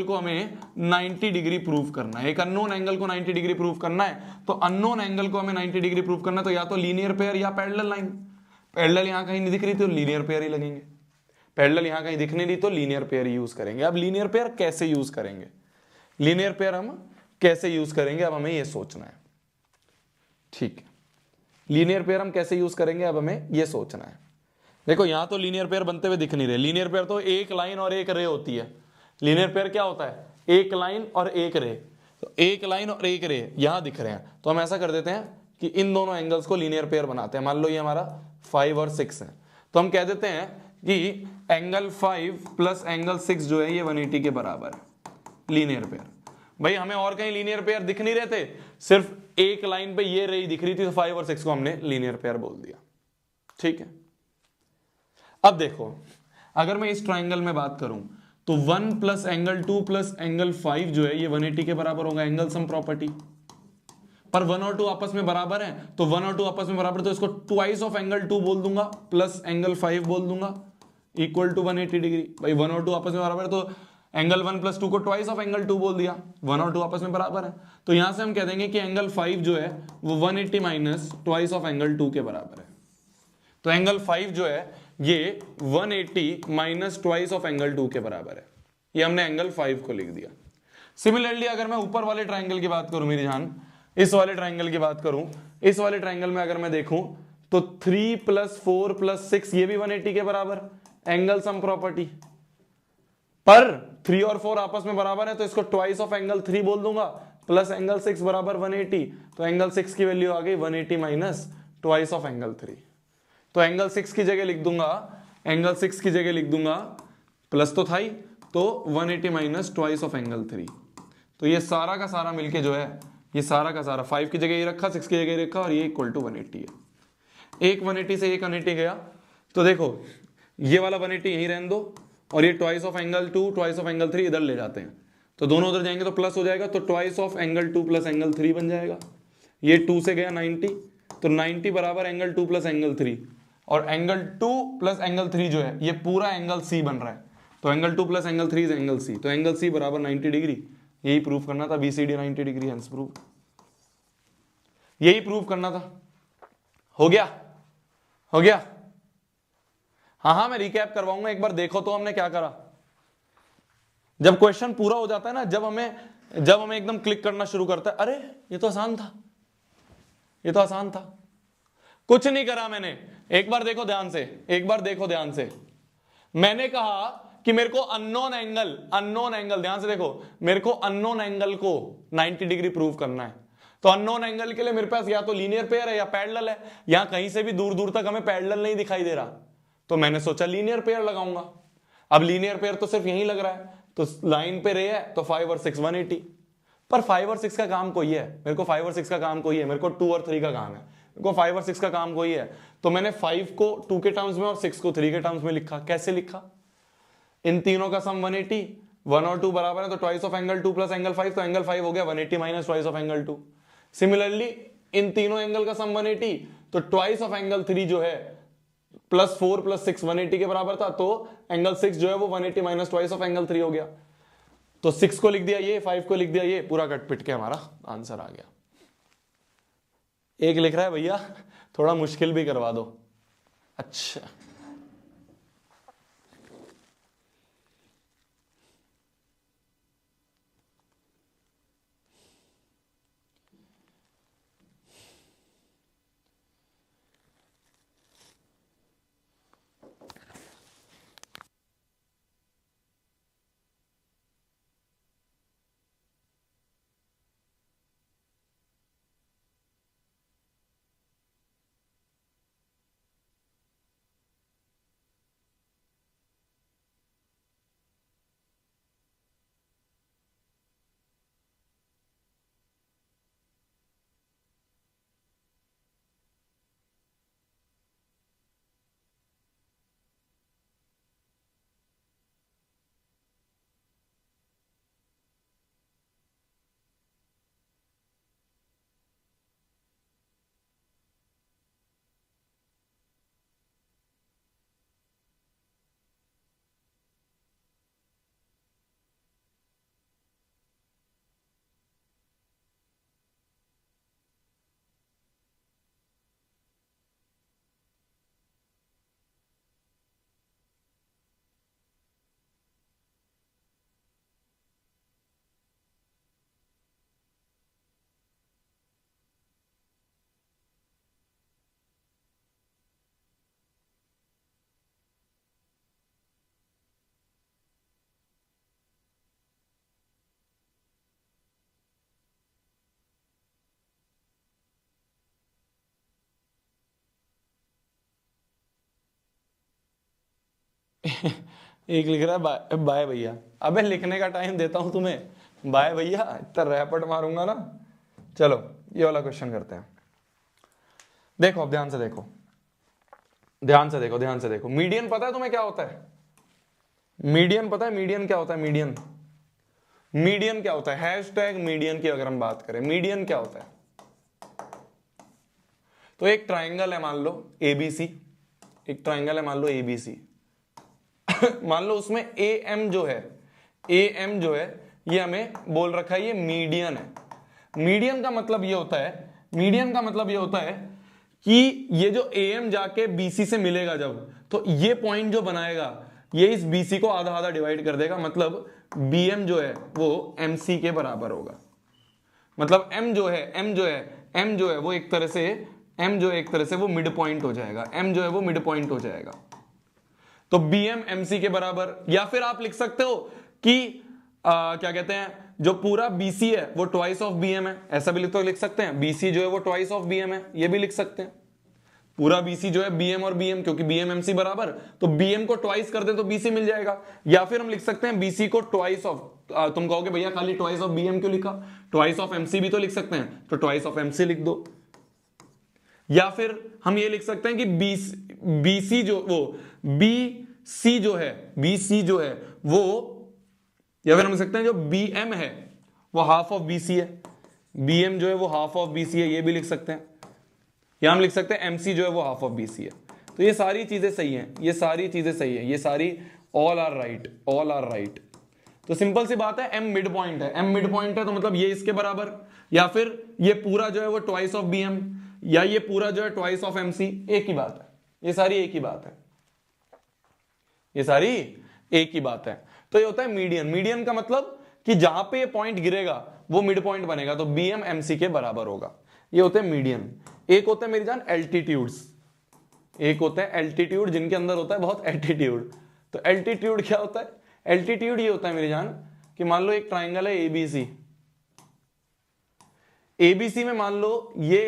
को हमें 90 डिग्री प्रूव करना है। एक अननोन एंगल को 90 डिग्री प्रूव करना है, तो अननोन एंगल को हमें 90 डिग्री प्रूव करना है, तो या तो लीनियर पेयर या पैरेलल लाइन। पैरेलल यहां कहीं नहीं दिख रही तो लीनियर पेयर ही लगेंगे, पैरेलल यहां कहीं दिख नहीं रही तो लीनियर पेयर यूज करेंगे। अब लीनियर पेयर कैसे यूज करेंगे, लीनियर पेयर हम कैसे यूज करेंगे, अब हमें यह सोचना है। ठीक है, लीनियर पेयर हम कैसे यूज करेंगे, अब हमें यह सोचना है। देखो यहां तो लीनियर पेयर बनते हुए दिख नहीं रहे। लीनियर पेयर तो एक लाइन और एक रे होती है। लीनियर पेयर क्या होता है, एक लाइन और एक रे। तो एक लाइन और एक रे यहां दिख रहे हैं, तो हम ऐसा कर देते हैं कि इन दोनों एंगल्स को लीनियर पेयर बनाते हैं। मान लो ये हमारा 5 और 6 है, तो हम कह देते हैं कि एंगल 5 प्लस एंगल 6 जो है ये 180 के बराबर है, लीनियर पेयर। भाई हमें और कहीं लीनियर पेयर दिख नहीं रहे थे, सिर्फ एक लाइन पे ये रे दिख रही थी, तो 5 और 6 को हमने लीनियर पेयर बोल दिया। ठीक है, अब देखो अगर मैं इस ट्राइंगल में बात करूं तो 1 प्लस एंगल 2 प्लस एंगल 5 जो है ये 180 के बराबर होगा, एंगल सम प्रॉपर्टी। पर 1 और 2 आपस में बराबर हैं, तो 1 और 2 आपस में बराबर, तो इसको ट्वाइस ऑफ एंगल 2 बोल दूंगा प्लस एंगल 5 बोल दूंगा इक्वल टू 180 डिग्री। भाई 1 और 2 आपस में बराबर है, तो एंगल 1 प्लस 2 को ट्वाइस ऑफ एंगल 2 बोल दिया। 1 और 2 आपस में बराबर है, तो यहां से हम कह देंगे कि एंगल 5 जो है वो 180 माइनस ट्वाइस ऑफ एंगल 2 के बराबर है। तो एंगल 5 जो है ये 180 माइनस ट्वाइस ऑफ एंगल 2 के बराबर है। ये हमने एंगल 5 को लिख दिया। सिमिलरली अगर मैं ऊपर वाले ट्राइंगल की बात करूं, मेरी जान इस वाले ट्राइंगल की बात करूं, इस वाले ट्राइंगल में अगर मैं देखूं तो 3 प्लस 4 प्लस 6 ये भी 180 के बराबर, एंगल सम प्रॉपर्टी। पर 3 और 4 आपस में बराबर है, तो इसको ट्वाइस ऑफ एंगल 3 बोल दूंगा प्लस एंगल 6 बराबर 180। तो एंगल 6 की वैल्यू आ गई 180 माइनस ट्वाइस ऑफ एंगल 3। तो एंगल 6 की जगह लिख दूंगा, एंगल 6 की जगह लिख दूंगा, प्लस तो था ही, तो 180 माइनस ट्वाइस ऑफ एंगल 3। तो ये सारा का सारा मिलके जो है, ये सारा का सारा 5 की जगह ये रखा, 6 की जगह ये रखा, और ये इक्वल टू 180 है। एक 180 से एक 180 गया, तो देखो ये वाला 180 यहीं रहने दो, और ये twice of angle 2 twice of angle 3 इधर ले जाते हैं, तो दोनों उधर जाएंगे तो प्लस हो जाएगा, तो twice of angle 2 plus angle 3 बन जाएगा। ये 2 से गया 90, तो 90 बराबर एंगल 2 प्लस एंगल 3, और एंगल 2 प्लस एंगल 3 जो है ये पूरा एंगल सी बन रहा है, तो angle 2 plus angle 3 is angle C, तो एंगल सी बराबर 90 डिग्री। यही प्रूव करना था, बीसीडी 90 डिग्री, हेंस प्रूव। यही प्रूव करना था। हो गया, हो गया। हाँ मैं रिकैप करवाऊंगा एक बार, देखो तो हमने क्या करा। जब क्वेश्चन पूरा हो जाता है ना, जब हमें एकदम क्लिक करना शुरू करता है, अरे ये तो आसान था, ये तो आसान था। कुछ नहीं करा मैंने, एक बार देखो ध्यान से, एक बार देखो ध्यान से। मैंने कहा कि मेरे को अननोन एंगल ध्यान से देखो, मेरे को अननोन एंगल को 90 डिग्री प्रूव करना है। तो अननोन एंगल के लिए मेरे पास या तो लीनियर पेयर है या पैरेलल है। यहां कहीं से भी दूर दूर तक हमें पैरेलल नहीं दिखाई दे रहा, तो मैंने सोचा लीनियर पेयर लगाऊंगा। अब लीनियर पेयर तो सिर्फ यहीं लग रहा है, तो लाइन पे रे है, तो 5 और 6 180। पर 5 और 6 का काम कोई है, मेरे को 5 और 6 का काम कोई है, मेरे को 2 और 3 का काम है, मेरे को 5 और 6 का काम कोई है। तो मैंने 5 को 2 के टर्म्स में और 6 को 3 के टर्म्स में लिखा। कैसे लिखा, इन तीनों का सम 180, 1 और 2 बराबर है, तो twice of angle 2 plus angle 5, तो एंगल 5 हो गया 180 minus twice of angle 2। Similarly in तीनों एंगल का सम 180, तो ट्वाइस ऑफ एंगल 3 जो है प्लस 4 प्लस 6 180 के बराबर था, तो एंगल 6 जो है वो 180 माइनस ट्वाइस ऑफ एंगल 3 हो गया। तो 6 को लिख दिया ये, 5 को लिख दिया ये, पूरा कट पिट के हमारा आंसर आ गया। एक लिख रहा है भैया थोड़ा मुश्किल भी करवा दो। अच्छा एक लिख रहा है बाय बाय भैया। अबे लिखने का टाइम देता हूं तुम्हें, बाय भैया, इतना रैपट मारूंगा ना। चलो ये वाला क्वेश्चन करते हैं। देखो अब ध्यान से देखो, ध्यान से देखो, ध्यान से देखो। मीडियन पता है तुम्हें क्या होता है? मीडियन पता है मीडियन क्या होता है? मीडियन, मीडियन क्या होता है? हैशटैग मीडियन की अगर हम बात करें, मीडियन क्या होता है? तो एक ट्राइंगल है मान लो एबीसी, एक ट्राइंगल है मान लो एबीसी। मान लो उसमें ए एम जो है, ए एम जो है ये हमें बोल रखा है ये मीडियन है। मीडियन का मतलब ये होता है, मीडियन का मतलब ये होता है कि ये जो ए एम जाके बीसी से मिलेगा जब, तो ये पॉइंट जो बनाएगा ये इस बीसी को आधा आधा डिवाइड कर देगा। मतलब बीएम जो है वो एमसी के बराबर होगा। मतलब एम जो है, एम जो है, एम जो है वो एक तरह से, एम जो है एक तरह से वो मिड पॉइंट हो जाएगा, एम जो है वो मिड पॉइंट हो जाएगा। तो बीएम एमसी के बराबर, या फिर आप लिख सकते हो कि क्या कहते हैं, जो पूरा बीसी है वो ट्वाइस ऑफ बीएम है, ऐसा भी लिख सकते हैं। बीसी जो है वो ट्वाइस ऑफ बीएम है, ये भी लिख सकते हैं। पूरा बीसी जो है बीएम और बीएम, क्योंकि बीएम एमसी बराबर, तो बीएम को ट्वाइस कर दे तो बीसी मिल जाएगा। या फिर हम लिख सकते हैं बीसी को ट्वाइस ऑफ, तुम कहोगे भैया खाली ट्वाइस ऑफ बीएम क्यों लिखा, ट्वाइस ऑफ एमसी भी तो लिख सकते हैं, तो ट्वाइस ऑफ एमसी लिख दो। या फिर हम ये लिख सकते हैं कि बीसी जो वो बीसी जो है, बीसी जो है वो, या फिर हम लिख सकते हैं जो बीएम है वो हाफ ऑफ बीसी है, बीएम जो है वो हाफ ऑफ बीसी है, ये भी लिख सकते हैं। या हम लिख सकते हैं एमसी जो है वो हाफ ऑफ बीसी है। तो ये सारी चीजें सही हैं, ये सारी चीजें सही है, ये सारी all are right, all are right. तो सिंपल सी बात है, एम मिड पॉइंट है, एम मिड पॉइंट है तो मतलब ये इसके बराबर, या फिर ये पूरा जो है वो ट्वाइस ऑफ बीएम, या ये पूरा जो है ट्वाइस ऑफ एमसी, एक ही बात है, ये सारी एक ही बात है, ये सारी एक ही बात है। तो ये होता है मीडियन। मीडियन का मतलब कि जहां पे ये पॉइंट गिरेगा वो मिड पॉइंट बनेगा, तो बीएम एमसी के बराबर होगा। ये होते हैं मीडियन। एक होता है मेरी जान एल्टीट्यूड्स, एक होता है एल्टीट्यूड जिनके अंदर होता है बहुत एल्टीट्यूड। तो एल्टीट्यूड क्या होता है? एल्टीट्यूड ये होता है मेरी जान कि मान लो एक ट्राइंगल है एबीसी, एबीसी में मान लो ये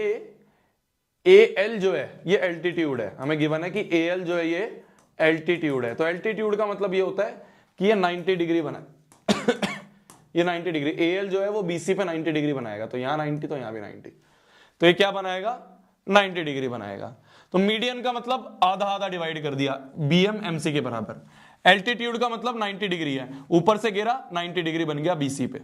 ए एल जो है ये एल्टीट्यूड है, हमें गिवन है कि ए एल जो है ये एल्टीट्यूड है। तो एल्टीट्यूड का मतलब ये होता है कि ये 90 डिग्री बना ये 90 डिग्री, ए एल जो है वो बीसी पे 90 डिग्री बनाएगा, तो यहां 90 तो यहां भी 90, तो ये क्या बनाएगा? 90 डिग्री बनाएगा। तो मीडियन का मतलब आधा आधा डिवाइड कर दिया, बीएम एमसी के बराबर। एल्टीट्यूड का मतलब 90 डिग्री है, ऊपर से गिरा 90 डिग्री बन गया बीसी पे,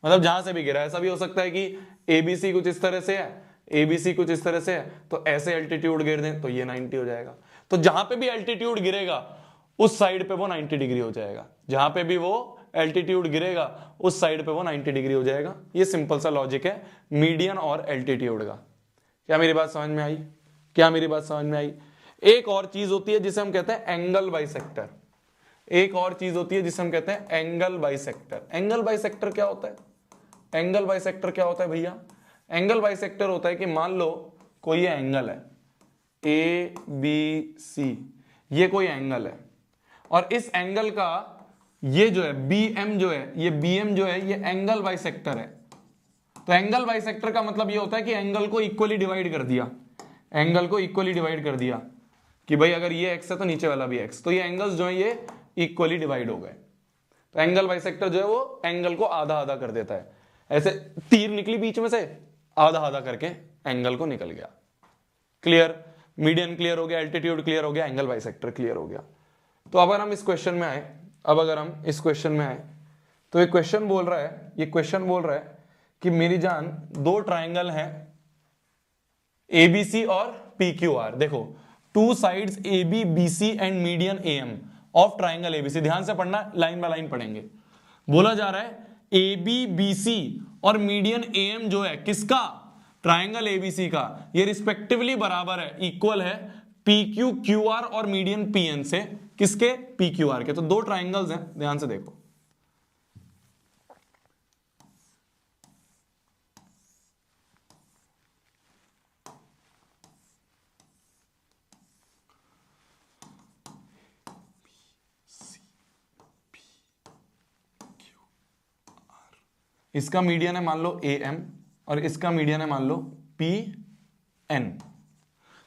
मतलब जहां से भी गिरा। ऐसा भी हो सकता है कि एबीसी कुछ इस तरह से है, एबीसी कुछ इस तरह से है, तो ऐसे एल्टीट्यूड गिर दें तो ये 90 हो जाएगा। तो जहां पे भी एल्टीट्यूड गिरेगा उस साइड पे वो 90 डिग्री हो जाएगा, जहां पे भी वो एल्टीट्यूड गिरेगा उस साइड पे वो 90 डिग्री हो जाएगा। ये सिंपल सा लॉजिक है मीडियन और एल्टीट्यूड का। क्या मेरी बात समझ में आई? क्या मेरी बात समझ में आई? एक और चीज होती है जिसे हम कहते हैं एंगल बाइसेक्टर, एक और चीज होती है जिसे हम कहते हैं एंगल बाइसेक्टर। एंगल बाइसेक्टर क्या होता है? एंगल बाइसेक्टर क्या होता है भैया? एंगल बाइसेक्टर होता है कि मान लो कोई ये एंगल है ए बी सी, ये कोई एंगल है, और इस एंगल का ये जो है बीएम जो है, ये बीएम जो है ये एंगल बाइसेक्टर है। तो एंगल बाइसेक्टर का मतलब ये होता है कि एंगल को इक्वली डिवाइड कर दिया, एंगल को इक्वली डिवाइड कर दिया कि भाई अगर ये एक्स है तो नीचे वाला भी एक्स, तो ये एंगल्स जो है ये इक्वली डिवाइड हो गए। तो एंगल बाइसेक्टर जो है वो एंगल को आधा आधा कर देता है, ऐसे तीर निकली बीच में से, आधा आधा करके एंगल को निकल गया। क्लियर? मीडियन क्लियर हो गया, एल्टीट्यूड क्लियर हो गया, एंगल बाइसेक्टर क्लियर हो गया। तो अगर हम इस क्वेश्चन में आए, अब अगर हम इस क्वेश्चन में आए तो ये क्वेश्चन बोल रहा है, ये क्वेश्चन बोल रहा है कि मेरी जान दो ट्राइंगल हैं एबीसी और पीक्यूआर। देखो, two sides AB BC and median AM of triangle ABC। ध्यान से पढ़ना, लाइन बाय लाइन पढ़ेंगे। बोला जा रहा है AB BC और मीडियन AM जो है किसका? ट्राइंगल ABC का, ये रिस्पेक्टिवली बराबर है, इक्वल है PQQR और मीडियन PN से। किसके? PQR के। तो दो ट्राइंगल्स हैं, ध्यान से देखो। इसका मीडियन है मान लो AM और इसका मीडियन है मान लो PN।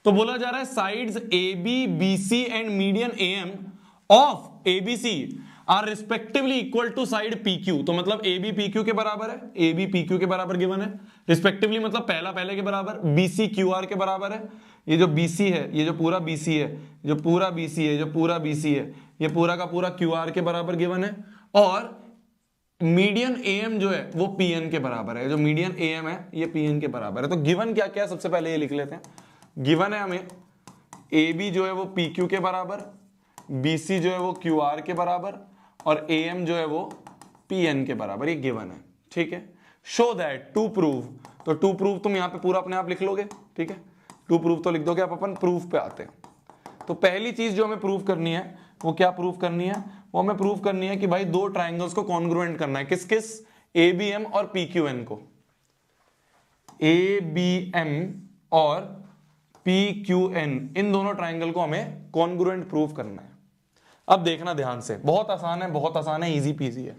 तो बोला जा रहा है sides AB BC and median AM of ABC are respectively equal to side PQ। तो मतलब AB PQ के बराबर है, AB PQ के बराबर गिवन है, रिस्पेक्टिवली मतलब पहला पहले के बराबर, BC QR के बराबर है। ये जो BC है, ये जो पूरा BC है, जो पूरा BC है, जो पूरा BC है, ये पूरा का पूरा QR के बराबर गिवन है। और मीडियन AM जो है वो PN के बराबर है, जो मीडियन AM है ये PN के बराबर है। तो गिवन क्या क्या है सबसे पहले ये लिख लेते हैं। गिवन है हमें AB जो है वो PQ के बराबर, BC जो है वो QR के बराबर और AM जो है वो PN के बराबर, ये गिवन है। ठीक है, शो दैट, टू प्रूव, तो टू प्रूव तुम यहां पे पूरा अपने आप लिख लोगे। ठीक है, टू प्रूव तो लिख दोगे, आप अपन प्रूफ पे आते हैं। तो पहली चीज जो हमें प्रूव करनी है वो क्या प्रूव करनी है, वो हमें प्रूव करनी है कि भाई दो ट्राइंगल्स को कॉन्ग्रुएंट करना है। किस किस, ABM और PQN को, ABM और PQN, इन दोनों ट्राइंगल को हमें कॉन्ग्रुएंट प्रूव करना है। अब देखना ध्यान से, बहुत आसान है, बहुत आसान है, इजी पीजी है।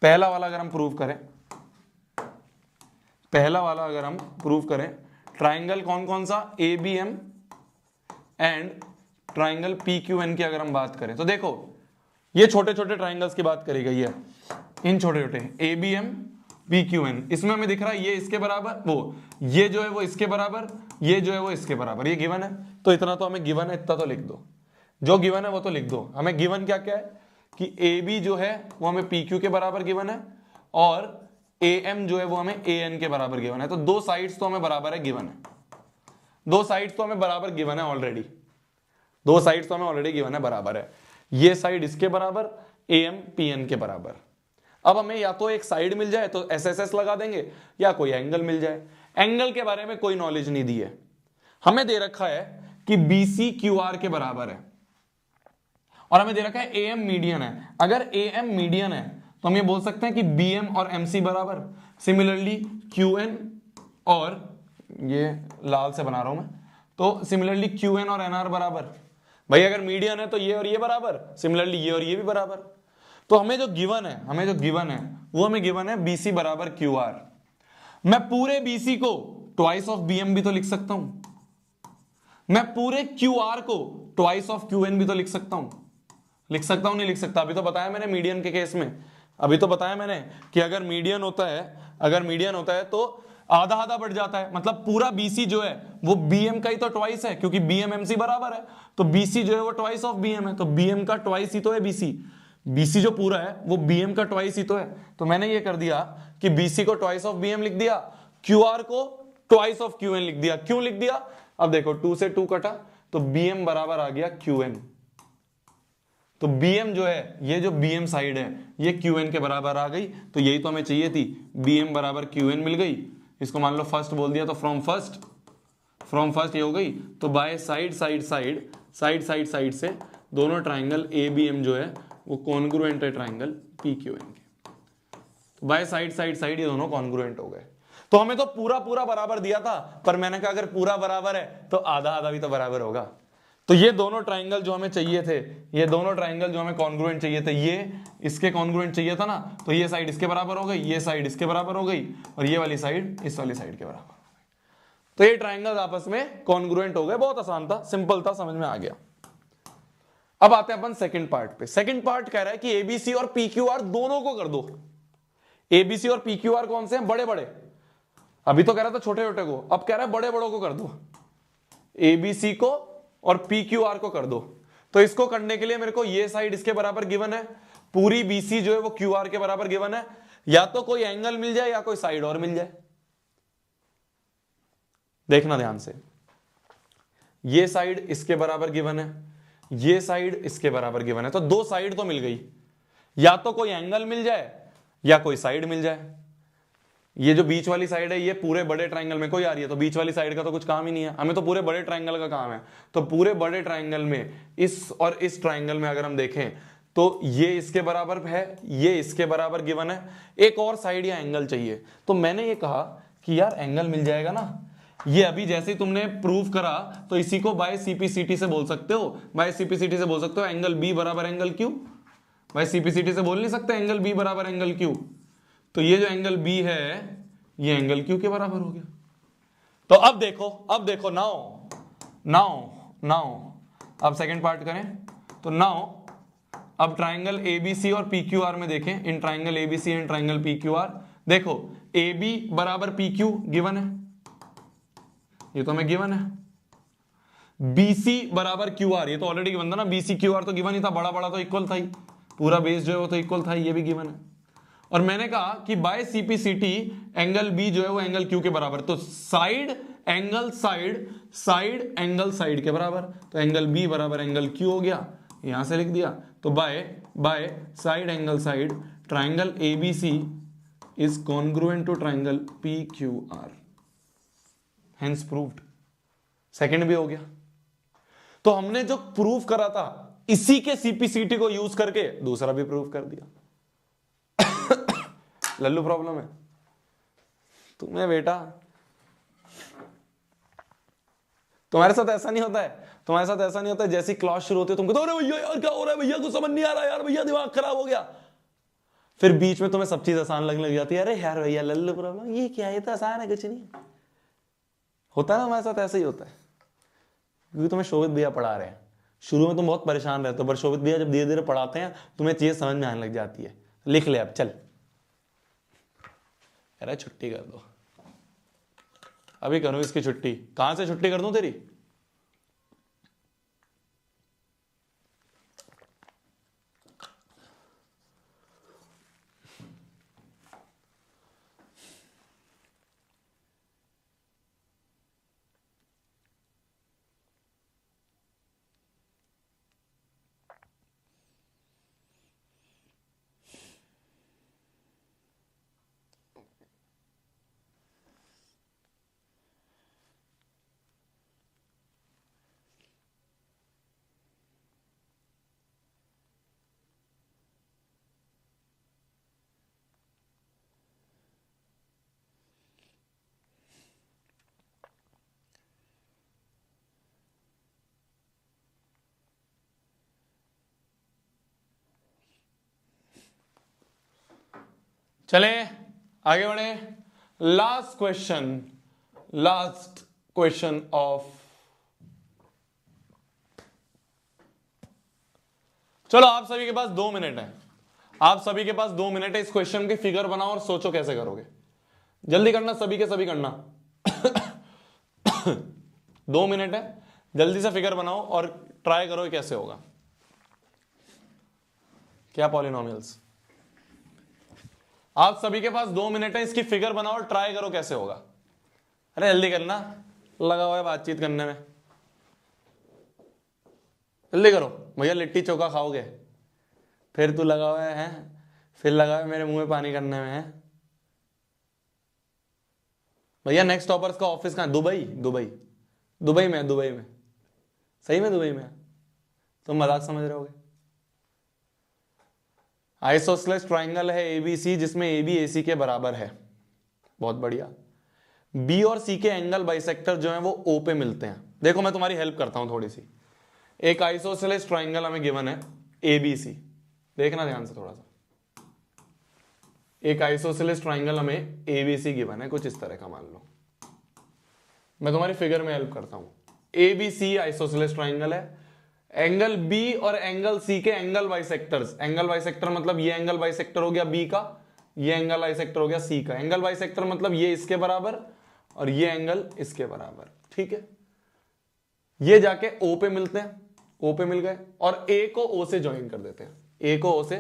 पहला वाला अगर हम प्रूव करें, पहला वाला अगर हम प्रूव करें, ट्राइंगल कौन कौन सा, ABM एंड ट्राइंगल PQN की अगर हम बात करें तो देखो ये छोटे छोटे ट्राइंगल्स की बात करी गई है, इन छोटे छोटे ABM PQN, इसमें हमें दिख रहा है ये इसके बराबर, वो ये जो है वो इसके बराबर, ये जो है वो इसके बराबर, ये गिवन है। तो इतना तो हमें गिवन है, इतना तो लिख दो, जो गिवन है वो तो लिख दो। हमें गिवन क्या क्या है कि AB जो है वो हमें PQ के बराबर गिवन है और AM जो है वो हमें AN के बराबर गिवन है। तो दो साइड्स तो हमें बराबर है, गिवन है, दो साइड्स तो हमें बराबर गिवन है ऑलरेडी, दो साइड्स तो हमें ऑलरेडी गिवन है, बराबर है। ये साइड इसके बराबर, AM PN के बराबर। अब हमें या तो एक साइड मिल जाए तो SSS लगा देंगे, या कोई एंगल मिल जाए। एंगल के बारे में कोई नॉलेज नहीं दी है, हमें दे रखा है कि BC QR के बराबर है और हमें दे रखा है AM मीडियन है। अगर AM मीडियन है तो हम ये बोल सकते हैं कि BM और MC बराबर, सिमिलरली QN और, ये लाल से बना रहा हूं मैं, तो सिमिलरली QN और NR बराबर। भाई अगर मीडियन है तो ये और ये बराबर, सिमिलरली ये और ये भी बराबर। तो हमें जो गिवन है, हमें जो गिवन है वो हमें गिवन है BC बराबर QR। मैं पूरे BC को ट्वाइस ऑफ BM भी तो लिख सकता हूं, मैं पूरे QR को ट्वाइस ऑफ QN भी तो लिख सकता हूं। लिख सकता हूं नहीं लिख सकता, अभी तो बताया मैंने मीडियन के केस में, अभी तो बताया मैंने कि अगर मीडियन होता है, अगर मीडियन होता है तो आधा आधा बढ़ जाता है, मतलब पूरा BC जो है वो BM का ही तो ट्वाइस है, क्योंकि BM MC बराबर है। तो BC जो है वो ट्वाइस ऑफ BM है, तो BM का ट्वाइस ही तो है BC। BC जो पूरा है वो BM का ट्वाइस ही तो है। तो मैंने ये कर दिया कि BC को ट्वाइस ऑफ BM लिख दिया, QR को ट्वाइस ऑफ QN लिख दिया। क्यों लिख दिया, अब देखो 2 से 2 कटा तो BM बराबर आ गया QN। तो BM जो है, ये जो BM साइड है ये QN के बराबर आ गई। तो यही तो हमें चाहिए थी, BM बराबर QN मिल गई। इसको मान लो फर्स्ट बोल दिया तो फ्रॉम फर्स्ट ये हो गई। तो बाय साइड से दोनों ट्राइंगल ABM जो है वो कॉन्ग्रुएंट है ट्राइंगल PQN के। तो बाय साइड ये दोनों कॉन्ग्रुएंट हो गए। तो हमें तो पूरा पूरा बराबर दिया था, पर मैंने कहा अगर पूरा बराबर है तो आधा आधा भी तो बराबर होगा। तो ये दोनों ट्राइंगल जो हमें चाहिए थे, ये दोनों ट्राइंगल जो हमें कॉन्ग्रुएंट चाहिए थे, ये इसके कॉन्ग्रुएंट चाहिए था ना, तो ये साइड इसके बराबर हो गई, ये साइड इसके बराबर हो गई और ये वाली साइड इस वाली साइड के बराबर हो गई। तो ये ट्राइंगल आपस में कॉन्ग्रुएंट हो गए। बहुत आसान था, सिंपल था, समझ में आ गया। अब आते हैं अपन सेकंड पार्ट पे। सेकंड पार्ट कह रहा है कि ABC और PQR दोनों को कर दो। ABC और PQR कौन से हैं, बड़े बड़े। अभी तो कह रहा था छोटे छोटे को, अब कह रहा है बड़े बड़ों को कर दो, ABC को और PQR को कर दो। तो इसको करने के लिए मेरे को ये साइड इसके बराबर गिवन है, पूरी BC जो है वो QR के बराबर गिवन है। या तो कोई एंगल मिल जाए या कोई साइड और मिल जाए। देखना ध्यान से, ये साइड इसके बराबर गिवन है, ये साइड इसके बराबर गिवन है। तो दो साइड तो मिल गई, या तो कोई एंगल मिल जाए या कोई साइड मिल जाए। ये जो बीच वाली साइड है ये पूरे बड़े ट्राइंगल में कोई आ रही है, तो बीच वाली साइड का तो कुछ काम ही नहीं है, हमें तो पूरे बड़े ट्राइंगल का काम है। तो पूरे बड़े ट्राइंगल में इस और इस ट्राइंगल में अगर हम देखें तो ये इसके बराबर है, ये इसके बराबर गिवन है, एक और साइड या एंगल चाहिए। तो मैंने ये कहा कि यार एंगल मिल जाएगा ना, ये अभी जैसे ही तुमने प्रूव करा तो इसी को बाय CPCT से बोल सकते हो, बाय CPCT से बोल सकते हो एंगल B बराबर एंगल Q। बाय CPCT से बोल नहीं सकते एंगल B बराबर एंगल Q। तो ये जो एंगल B है ये एंगल Q के बराबर हो गया। तो अब देखो नाउ अब सेकंड पार्ट करें तो नाउ अब ट्राइंगल एबीसी और पीक्यूआर में देखें, in triangle ABC and triangle PQR, देखो AB बराबर PQ गिवन है, ये तो हमें गिवन है। BC बराबर QR, ये तो ऑलरेडी गिवन था ना, BC QR तो गिवन ही था, बड़ा बड़ा तो इक्वल था ही, पूरा बेस जो है वो तो इक्वल था, ये भी गिवन है। और मैंने कहा कि बाय CPCT एंगल B जो है वो एंगल Q के बराबर, तो साइड एंगल साइड के बराबर, तो एंगल B बराबर एंगल Q हो गया, यहां से लिख दिया। तो by side angle side triangle ABC is congruent to triangle PQR, hence proved. Second भी हो गया। तो हमने जो प्रूव करा था इसी के CPCT को यूज करके दूसरा भी प्रूव कर दिया। लल्लू प्रॉब्लम है तुम्हें बेटा, तुम्हारे साथ ऐसा नहीं होता है, तुम्हारे साथ ऐसा नहीं होता है, जैसी क्लास शुरू होती है तुमको तो अरे भैया यार क्या हो रहा है भैया, कुछ समझ नहीं आ रहा यार भैया, दिमाग खराब हो गया। फिर बीच में तुम्हें सब चीज आसान लगने लग जाती है, अरे यार भैया लल्लू प्रॉब्लम, ये क्या है, तो आसान है, कुछ नहीं होता है। हमारे साथ ऐसा ही होता है, क्योंकि तुम्हें शोभित भैया पढ़ा रहे हैं। शुरू में तुम बहुत परेशान रहते हो, पर शोभित भैया जब धीरे धीरे पढ़ाते हैं तुम्हें चीज समझ में आने लग जाती है। लिख ले अब, चल अरे छुट्टी कर दो, अभी करूं इसकी छुट्टी। कहां से छुट्टी कर दूं तेरी? चले आगे बढ़े। लास्ट क्वेश्चन ऑफ, चलो आप सभी के पास 2 मिनट है, आप सभी के पास 2 मिनट है, इस क्वेश्चन की फिगर बनाओ और सोचो कैसे करोगे। जल्दी करना, सभी के सभी करना। 2 मिनट है, जल्दी से फिगर बनाओ और ट्राई करो कैसे होगा। क्या पॉलिनोमियल्स, आप सभी के पास 2 मिनट है, इसकी फिगर बनाओ और ट्राई करो कैसे होगा। अरे जल्दी करना, लगा हुआ है बातचीत करने में, जल्दी करो भैया, लिट्टी चोखा खाओगे, फिर तू लगा हुआ है, फिर लगा हुआ है मेरे मुंह में पानी करने में है। भैया नेक्स्ट टॉपर्स का ऑफिस कहां? दुबई में, सही में दुबई में, तुम मजाक समझ रहे होगे। आइसोसेलेस ट्राइंगल है ABC जिसमें AB AC के बराबर है, बहुत बढ़िया। B और C के एंगल बाइसेक्टर जो हैं वो O पे मिलते हैं। देखो मैं तुम्हारी हेल्प करता हूं थोड़ी सी। एक आइसोसेलेस ट्राइंगल हमें गिवन है ABC, देखना ध्यान से थोड़ा सा। एक आइसोसेलेस ट्राइंगल हमें ABC गिवन है, कुछ इस तरह का मान लो। मैं तुम्हारी फिगर में हेल्प करता हूं। ABC आइसोसेलेस ट्राइंगल है, एंगल B और एंगल C के एंगल बाइसेक्टर्स, एंगल बाइसेक्टर मतलब ये एंगल बाइसेक्टर हो गया B का, ये एंगल बाइसेक्टर हो गया C का। एंगल बाइसेक्टर मतलब ये इसके बराबर और ये एंगल इसके बराबर, ठीक है। ये जाके O पे मिलते हैं, O पे मिल गए, और A को O से ज्वाइन कर देते हैं, A को O से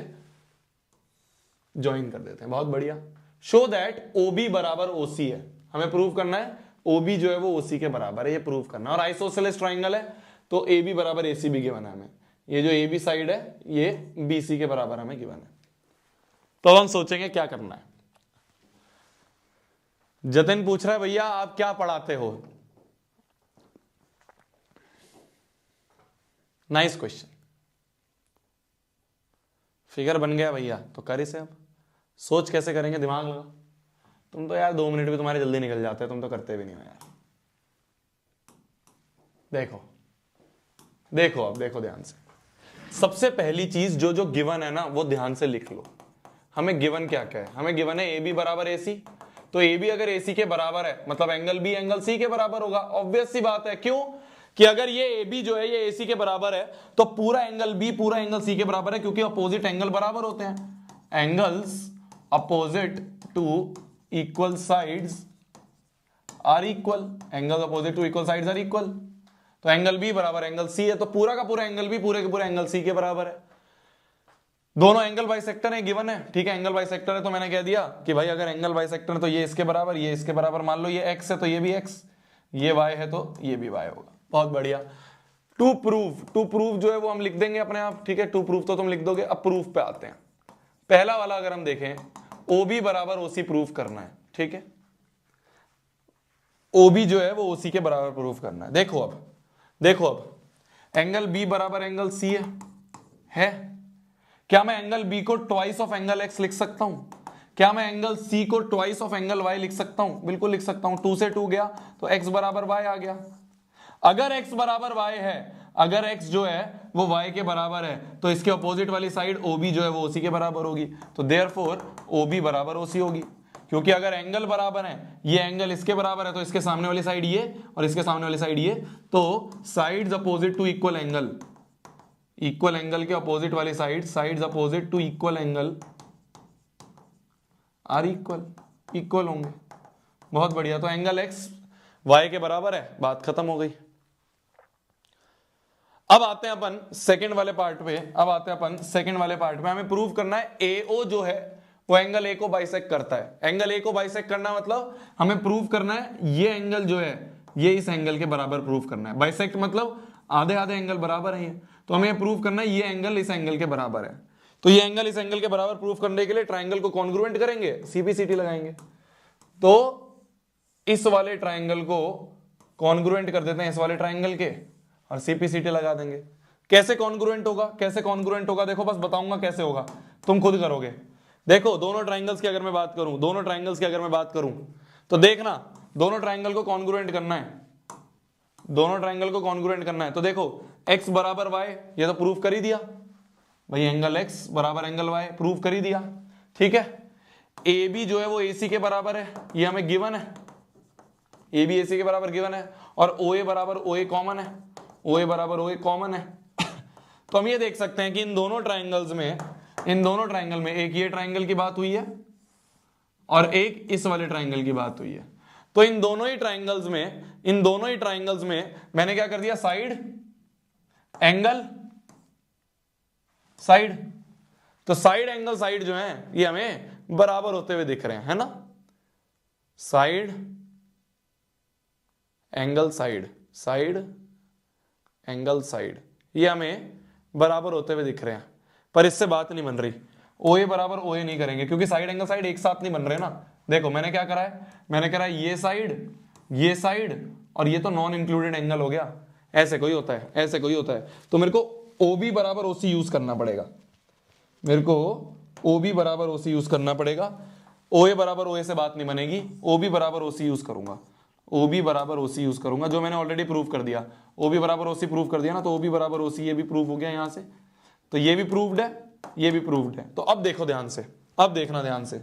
ज्वाइन कर देते हैं, बहुत बढ़िया। शो दैट OB बराबर OC है, हमें प्रूव करना है OB जो है वो OC के बराबर है, ये प्रूव करना है। और आइसोसेलेस ट्राइंगल है तो AB बराबर AC भी गिवन है हमें, ये जो AB साइड है ये BC के बराबर हमें गिवन है। तो अब हम सोचेंगे क्या करना है। जतिन पूछ रहा है भैया आप क्या पढ़ाते हो? Nice question. फिगर बन गया भैया तो कर इसे, अब सोच कैसे करेंगे, दिमाग लगा। तुम तो यार 2 मिनट भी तुम्हारे जल्दी निकल जाते हैं, तुम तो करते भी नहीं हो यार। देखो अब देखो ध्यान से। सबसे पहली चीज जो गिवन है ना वो ध्यान से लिख लो। हमें गिवन क्या क्या है? हमें गिवन है AB बराबर AC, तो AB अगर AC के बराबर है मतलब एंगल B एंगल C के बराबर होगा। ऑब्वियस सी बात है, क्यों? कि अगर ये ए बी जो है ये ए सी के बराबर है तो पूरा एंगल बी पूरा एंगल सी के बराबर है, क्योंकि अपोजिट एंगल बराबर होते हैं। Angles opposite to equal sides are equal, angle opposite to equal sides are equal. तो एंगल बी बराबर एंगल सी है, तो पूरा का पूरा एंगल बी पूरे के पूरे एंगल सी के बराबर है। दोनों एंगल बाइसेक्टर है, गिवन है, ठीक है। एंगल बाइसेक्टर है तो मैंने कह दिया कि भाई अगर एंगल बाइसेक्टर है तो ये इसके बराबर, ये इसके बराबर, मान लो ये एक्स है तो ये भी एक्स, ये वाई है तो ये भी वाई होगा। बहुत बढ़िया। टू प्रूफ जो है वो हम लिख देंगे अपने आप, ठीक है। टू प्रूफ तो तुम लिख दोगे। अब प्रूफ पे आते हैं। पहला वाला अगर हम देखें, ओबी बराबर ओसी प्रूफ करना है, ठीक है। ओबी जो है वो ओसी के बराबर प्रूफ करना है। देखो अब एंगल बी बराबर एंगल सी है। क्या मैं एंगल बी को ट्वाइस ऑफ एंगल एक्स लिख सकता हूं? क्या मैं एंगल सी को ट्वाइस ऑफ एंगल वाई लिख सकता हूं? बिल्कुल लिख सकता हूं। 2 से 2 गया तो x बराबर y आ गया। अगर x बराबर y है, अगर x जो है वो y के बराबर है तो इसके अपोजिट वाली साइड OB जो है वो OC के बराबर होगी। तो देयरफॉर OB बराबर OC होगी, क्योंकि अगर एंगल बराबर है, ये एंगल इसके बराबर है तो इसके सामने वाली साइड ये और इसके सामने वाली साइड ये, तो sides opposite to equal angle, equal angle के अपोजिट वाली side, sides opposite to equal angle are equal होंगे। बहुत बढ़िया। तो एंगल एक्स वाई के बराबर है, बात खत्म हो गई। अब आते हैं अपन सेकंड वाले पार्ट पे। हमें प्रूव करना है एओ जो है वो एंगल ए को बाइसेक्ट करता है। एंगल ए को बाइसेक्ट करना मतलब हमें प्रूव करना है ये एंगल जो है ये इस एंगल के बराबर प्रूव करना है। बाइसेक्ट मतलब आधे आधे एंगल बराबर है, तो हमें प्रूव करना है ये एंगल इस एंगल के बराबर है। तो ये एंगल इस एंगल के बराबर प्रूफ करने के लिए ट्राइंगल को कॉन्ग्रुएंट करेंगे, सीपीसीटी लगाएंगे। तो इस वाले ट्राइंगल को कॉन्ग्रुएंट कर देते हैं इस वाले ट्राइंगल के और सीपीसीटी लगा देंगे। कैसे कॉन्ग्रुएंट होगा? देखो बस बताऊंगा कैसे होगा, तुम खुद करोगे। देखो दोनों ट्राइंगल्स की अगर मैं बात करूं तो देखना, दोनों ट्राइंगल को कॉन्ग्रुएंट करना है। तो देखो x बराबर y, ये तो प्रूफ कर ही दिया भाई, एंगल x बराबर एंगल y प्रूफ कर ही दिया, ठीक है। AB जो है वो AC के बराबर है, ये हमें गिवन है। AB AC के बराबर गिवन है और OA बराबर OA कॉमन है। तो हम ये देख सकते हैं कि इन दोनों ट्राइंगल में एक ये ट्राइंगल की बात हुई है और एक इस वाले ट्राइंगल की बात हुई है। तो इन दोनों ही ट्राइंगल्स में मैंने क्या कर दिया, साइड एंगल साइड। तो साइड एंगल साइड जो है ये हमें बराबर होते हुए दिख रहे हैं, है ना। साइड एंगल साइड ये हमें बराबर होते हुए दिख रहे हैं, पर इससे बात नहीं बन रही। OA बराबर OA नहीं करेंगे क्योंकि साइड एंगल साइड एक साथ नहीं बन रहे ना। देखो मैंने क्या करा है, मैंने करा ये साइड और ये तो नॉन इंक्लूडेड एंगल हो गया। ऐसे कोई होता है। तो मेरे को OB बराबर OC यूज करना पड़ेगा, OB बराबर OC यूज करना पड़ेगा। OA बराबर OA से बात नहीं बनेगी, OB बराबर OC यूज करूंगा, जो मैंने ऑलरेडी प्रूव कर दिया। OB बराबर OC प्रूव कर दिया ना, तो OB बराबर OC ये भी प्रूव हो गया यहां से। तो ये भी प्रूव्ड है, तो अब देखो ध्यान से, अब देखना ध्यान से।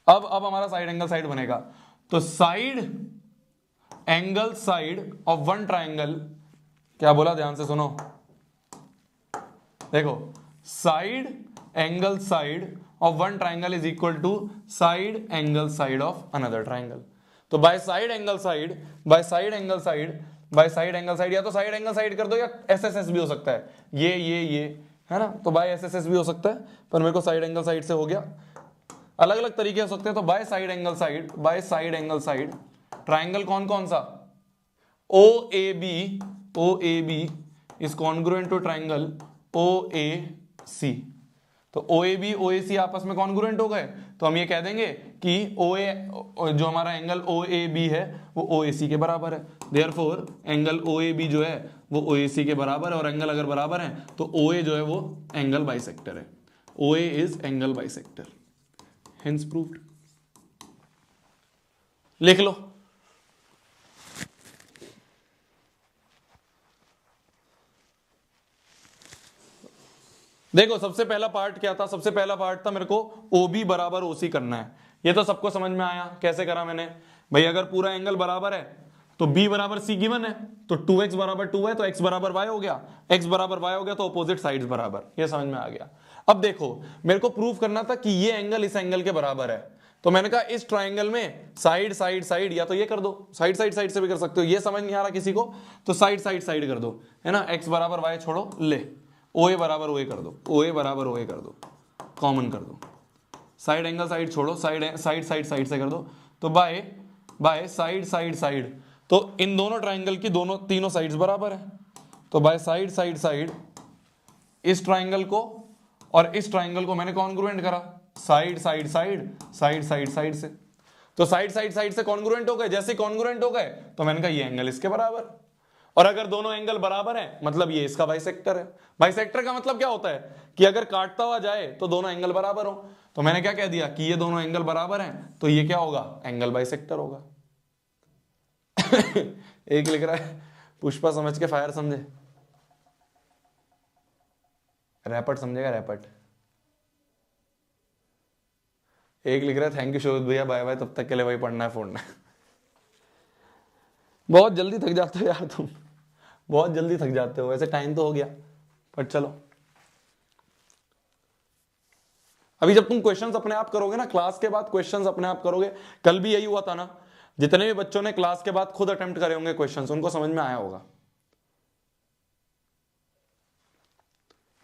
अब हमारा साइड एंगल साइड बनेगा। तो side angle side of one triangle, क्या बोला ध्यान से सुनो। देखो side angle side of one triangle is equal to side angle side of another triangle. तो बाय साइड एंगल साइड या तो साइड एंगल साइड कर दो या SSS भी हो सकता है, ये है ना। तो बाय SSS भी हो सकता है, पर मेरे को साइड एंगल साइड से हो गया। अलग अलग तरीके हो सकते हैं। तो by side angle side triangle कौन सा, OAB is congruent to triangle OAC। तो OAB OAC आपस में कॉन्ग्रुएंट हो गए, तो हम ये कह देंगे कि OA जो हमारा एंगल OAB है वो OAC के बराबर है। देयरफॉर एंगल OAB जो है वो OAC के बराबर है, और एंगल अगर बराबर है तो OA जो है वो एंगल बाइसेक्टर है। OA is angle bisector, hence proved. लिख लो। देखो सबसे पहला पार्ट क्या था, सबसे पहला पार्ट था मेरे को OB बराबर OC करना है। ये तो सबको समझ में आया कैसे करा मैंने। भाई अगर पूरा एंगल बराबर है तो b बराबर c गिवन है, तो 2x बराबर 2 है, तो x बराबर y हो गया, x बराबर y हो गया, तो अपोजिट साइड्स बराबर। ये समझ में आ गया। अब देखो मेरे को प्रूव करना था कि ये एंगल इस एंगल के बराबर है, तो मैंने कहा इस ट्राइंगल में साइड साइड साइड, या तो ये कर दो, साइड साइड साइड से भी कर सकते हो, ये समझ नहीं आ रहा किसी को तो साइड साइड साइड कर दो, है ना। x बराबर y छोड़ो, ले OA बराबर OA कर दो, OA बराबर OA कर दो, कॉमन कर दो, साइड एंगल साइड छोड़ो, साइड साइड साइड साइड से कर दो, तो by by side side side, तो इन दोनों ट्राइंगल की दोनों तीनों साइड्स बराबर है, तो बाय साइड साइड साइड इस ट्राइंगल को और इस ट्राइंगल को मैंने कॉन्ग्रुएंट करा, side side side side side side से, तो साइड साइड साइड से कॉन्ग्रुएंट हो गए। जैसे कॉन्ग्रुएंट हो गए तो मैंने कहा ये एंगल इसके बराबर, और अगर दोनों एंगल बराबर हैं मतलब ये इसका बाइसेक्टर है। बाइसेक्टर का मतलब क्या होता है कि अगर काटता हुआ जाए तो दोनों एंगल बराबर हो, तो मैंने क्या कह दिया कि ये दोनों एंगल बराबर हैं, तो ये क्या होगा, एंगल बाइसेक्टर होगा। एक लिख रहा है पुष्पा समझ के फायर समझे, रैपट समझेगा रैपट। एक लिख रहा है थैंक यू शोभित भैया, बाय बाय, तब तक के लिए वही पढ़ना है फोड़ना है। बहुत जल्दी थक जाते हो यार तुम, बहुत जल्दी थक जाते हो, वैसे टाइम तो हो गया पर चलो। अभी जब तुम क्वेश्चंस अपने आप करोगे ना, क्लास के बाद क्वेश्चंस अपने आप करोगे, कल भी यही हुआ था ना, जितने भी बच्चों ने क्लास के बाद खुद अटेम्प्ट करे होंगे क्वेश्चंस, उनको समझ में आया होगा।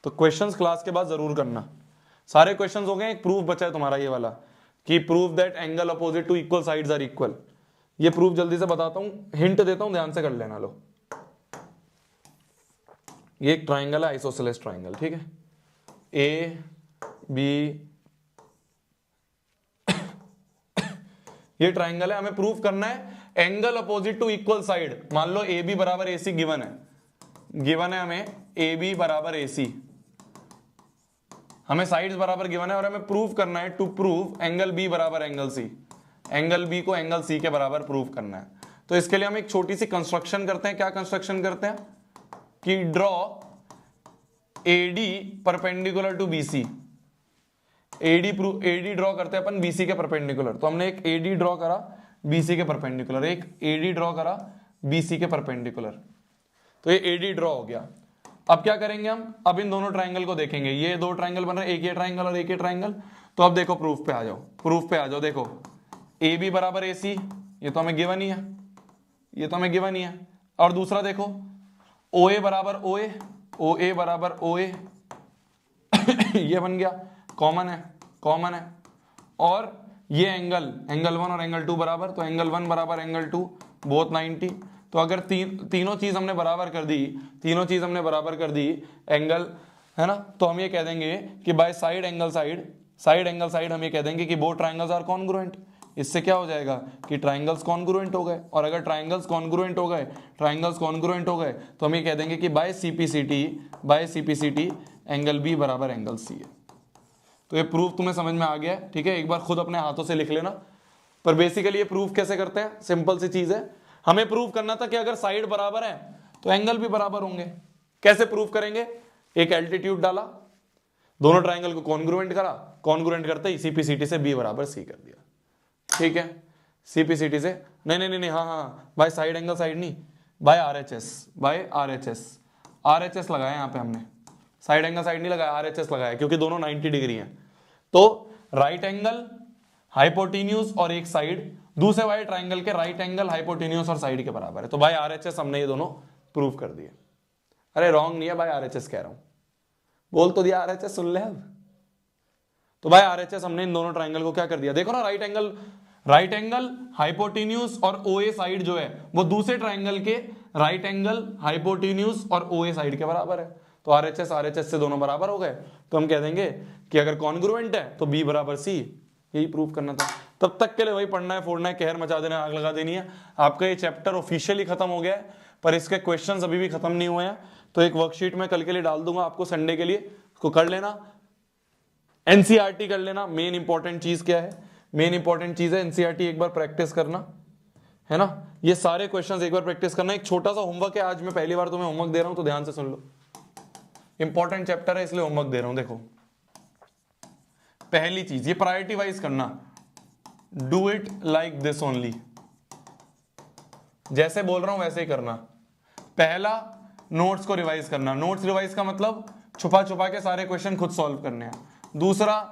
तो क्वेश्चंस क्लास के बाद जरूर करना, सारे क्वेश्चंस हो गए, एक प्रूफ बचा है तुम्हारा ये वाला कि prove that angle opposite to equal sides are equal. ये प्रूफ जल्दी से बताता हूं, हिंट देता हूं, ध्यान से कर लेना। लो ये एक ट्राइंगल है, आइसोसेलेस ट्राइंगल, ठीक है, ए बी ये ट्राइंगल है, हमें प्रूफ करना है angle opposite to equal side. मान लो ए बी बराबर ए सी गिवन है, गिवन है हमें ए बी बराबर ए सी, हमें साइड्स बराबर गिवन है, और हमें प्रूफ करना है टू प्रूव एंगल बी बराबर एंगल सी, एंगल बी को एंगल सी के बराबर प्रूफ करना है। तो इसके लिए हम एक छोटी सी कंस्ट्रक्शन करते हैं। क्या कंस्ट्रक्शन करते हैं कि draw AD perpendicular to BC, AD draw करते हैं अपन बीसी के परपेंडिकुलर। तो हमने एक एडी ड्रॉ करा बीसी के परपेंडिकुलर, एक एडी ड्रॉ करा बीसी के परपेंडिकुलर, तो ये एडी ड्रॉ हो गया। अब क्या करेंगे हम, अब इन दोनों ट्राइंगल को देखेंगे, ये दो ट्राइंगल बन रहे, एक ये ट्राइंगल और एक ये ट्राइंगल। तो अब देखो प्रूफ पे आ जाओ, प्रूफ पे आ जाओ। देखो ए बी बराबर ए सी, ये तो हमें गिवन ही है, ये तो हमें गिवन ही है। और दूसरा देखो ओ ए बराबर ओ ए, ओ ए बराबर ओ ए ये बन गया, कॉमन है, कॉमन है। और ये एंगल वन और एंगल टू बराबर, तो एंगल वन बराबर एंगल टू, बोथ 90। तो अगर तीनों चीज हमने बराबर कर दी, तीनों चीज हमने बराबर कर दी एंगल, है ना, तो हम ये कह देंगे कि बाय साइड एंगल साइड हम ये कह देंगे कि बोथ ट्राइंगल्स आर कॉन्ग्रुएंट। इससे क्या हो जाएगा कि ट्राइंगल्स कॉन्ग्रुएंट हो गए, और अगर ट्राइंगल्स कॉन्ग्रुएंट हो गए तो हम ये कह देंगे कि बाय सीपीसीटी एंगल बी बराबर एंगल सी है। तो ये प्रूफ तुम्हें समझ में आ गया है, ठीक है, एक बार खुद अपने हाथों से लिख लेना। पर बेसिकली ये प्रूफ कैसे करते हैं, सिंपल सी चीज है, हमें प्रूफ करना था कि अगर साइड बराबर है तो एंगल भी बराबर होंगे। कैसे प्रूफ करेंगे, एक एल्टीट्यूड डाला, दोनों ट्राइंगल को कॉन्ग्रुएंट करा, कॉन्ग्रुएंट करते ही सीपीसीटी से बी बराबर सी कर दिया, ठीक है, सीपीसीटी से नहीं, हाँ बाय साइड एंगल साइड नहीं, बाय आरएचएस लगाया यहाँ पे हमने, साइड एंगल साइड नहीं लगाया, आरएचएस लगाया, क्योंकि दोनों 90 डिग्री हैं। तो राइट एंगल हाइपोटेन्यूज और एक साइड दूसरे वाले ट्राइंगल के राइट एंगल हाइपोटेन्यूज और साइड के बराबर है, तो बाय आरएचएस हमने ये दोनों प्रूव कर दिए। अरे रॉन्ग नहीं है, बाय आरएचएस कह रहा हूं, बोल तो दिया आरएचएस, सुन ले अब। तो बाय आरएचएस हमने इन दोनों ट्राइंगल को क्या कर दिया, देखो ना, राइट एंगल हाइपोटेन्यूज और ओए साइड जो है वो दूसरे ट्राइंगल के राइट एंगल हाइपोटेन्यूज और ओए साइड के बराबर है। तो आरएचएस से दोनों बराबर हो गए, तो हम कह देंगे कि अगर कॉन्ग्रुएंट है तो बी बराबर सी, यही प्रूफ करना था। तब तक के लिए वही पढ़ना है, फोड़ना है, कहर मचा देना, आग लगा देनी है। आपका ये चैप्टर ऑफिशियली खत्म हो गया है, पर इसके क्वेश्चंस अभी भी खत्म नहीं हुए हैं, तो एक वर्कशीट में कल के लिए डाल दूंगा आपको, संडे के लिए, उसको कर लेना, एनसीईआरटी कर लेना। मेन इंपॉर्टेंट चीज क्या है, मेन इंपॉर्टेंट चीज है एनसीईआरटी, एक बार प्रैक्टिस करना, है ना, ये सारे क्वेश्चंस एक बार प्रैक्टिस करना। एक छोटा सा होमवर्क है, आज मैं पहली बार तुम्हें होमवर्क दे रहा हूं, तो ध्यान से सुन लो, इंपॉर्टेंट चैप्टर है इसलिए होमवर्क दे रहा हूं। देखो पहली चीज, ये प्रायोरिटी वाइज करना, do it like this only, जैसे बोल रहा हूं वैसे ही करना। पहला, नोट्स को रिवाइज करना। नोट्स रिवाइज का मतलब छुपा छुपा के सारे क्वेश्चन खुद सॉल्व करने हैं। दूसरा,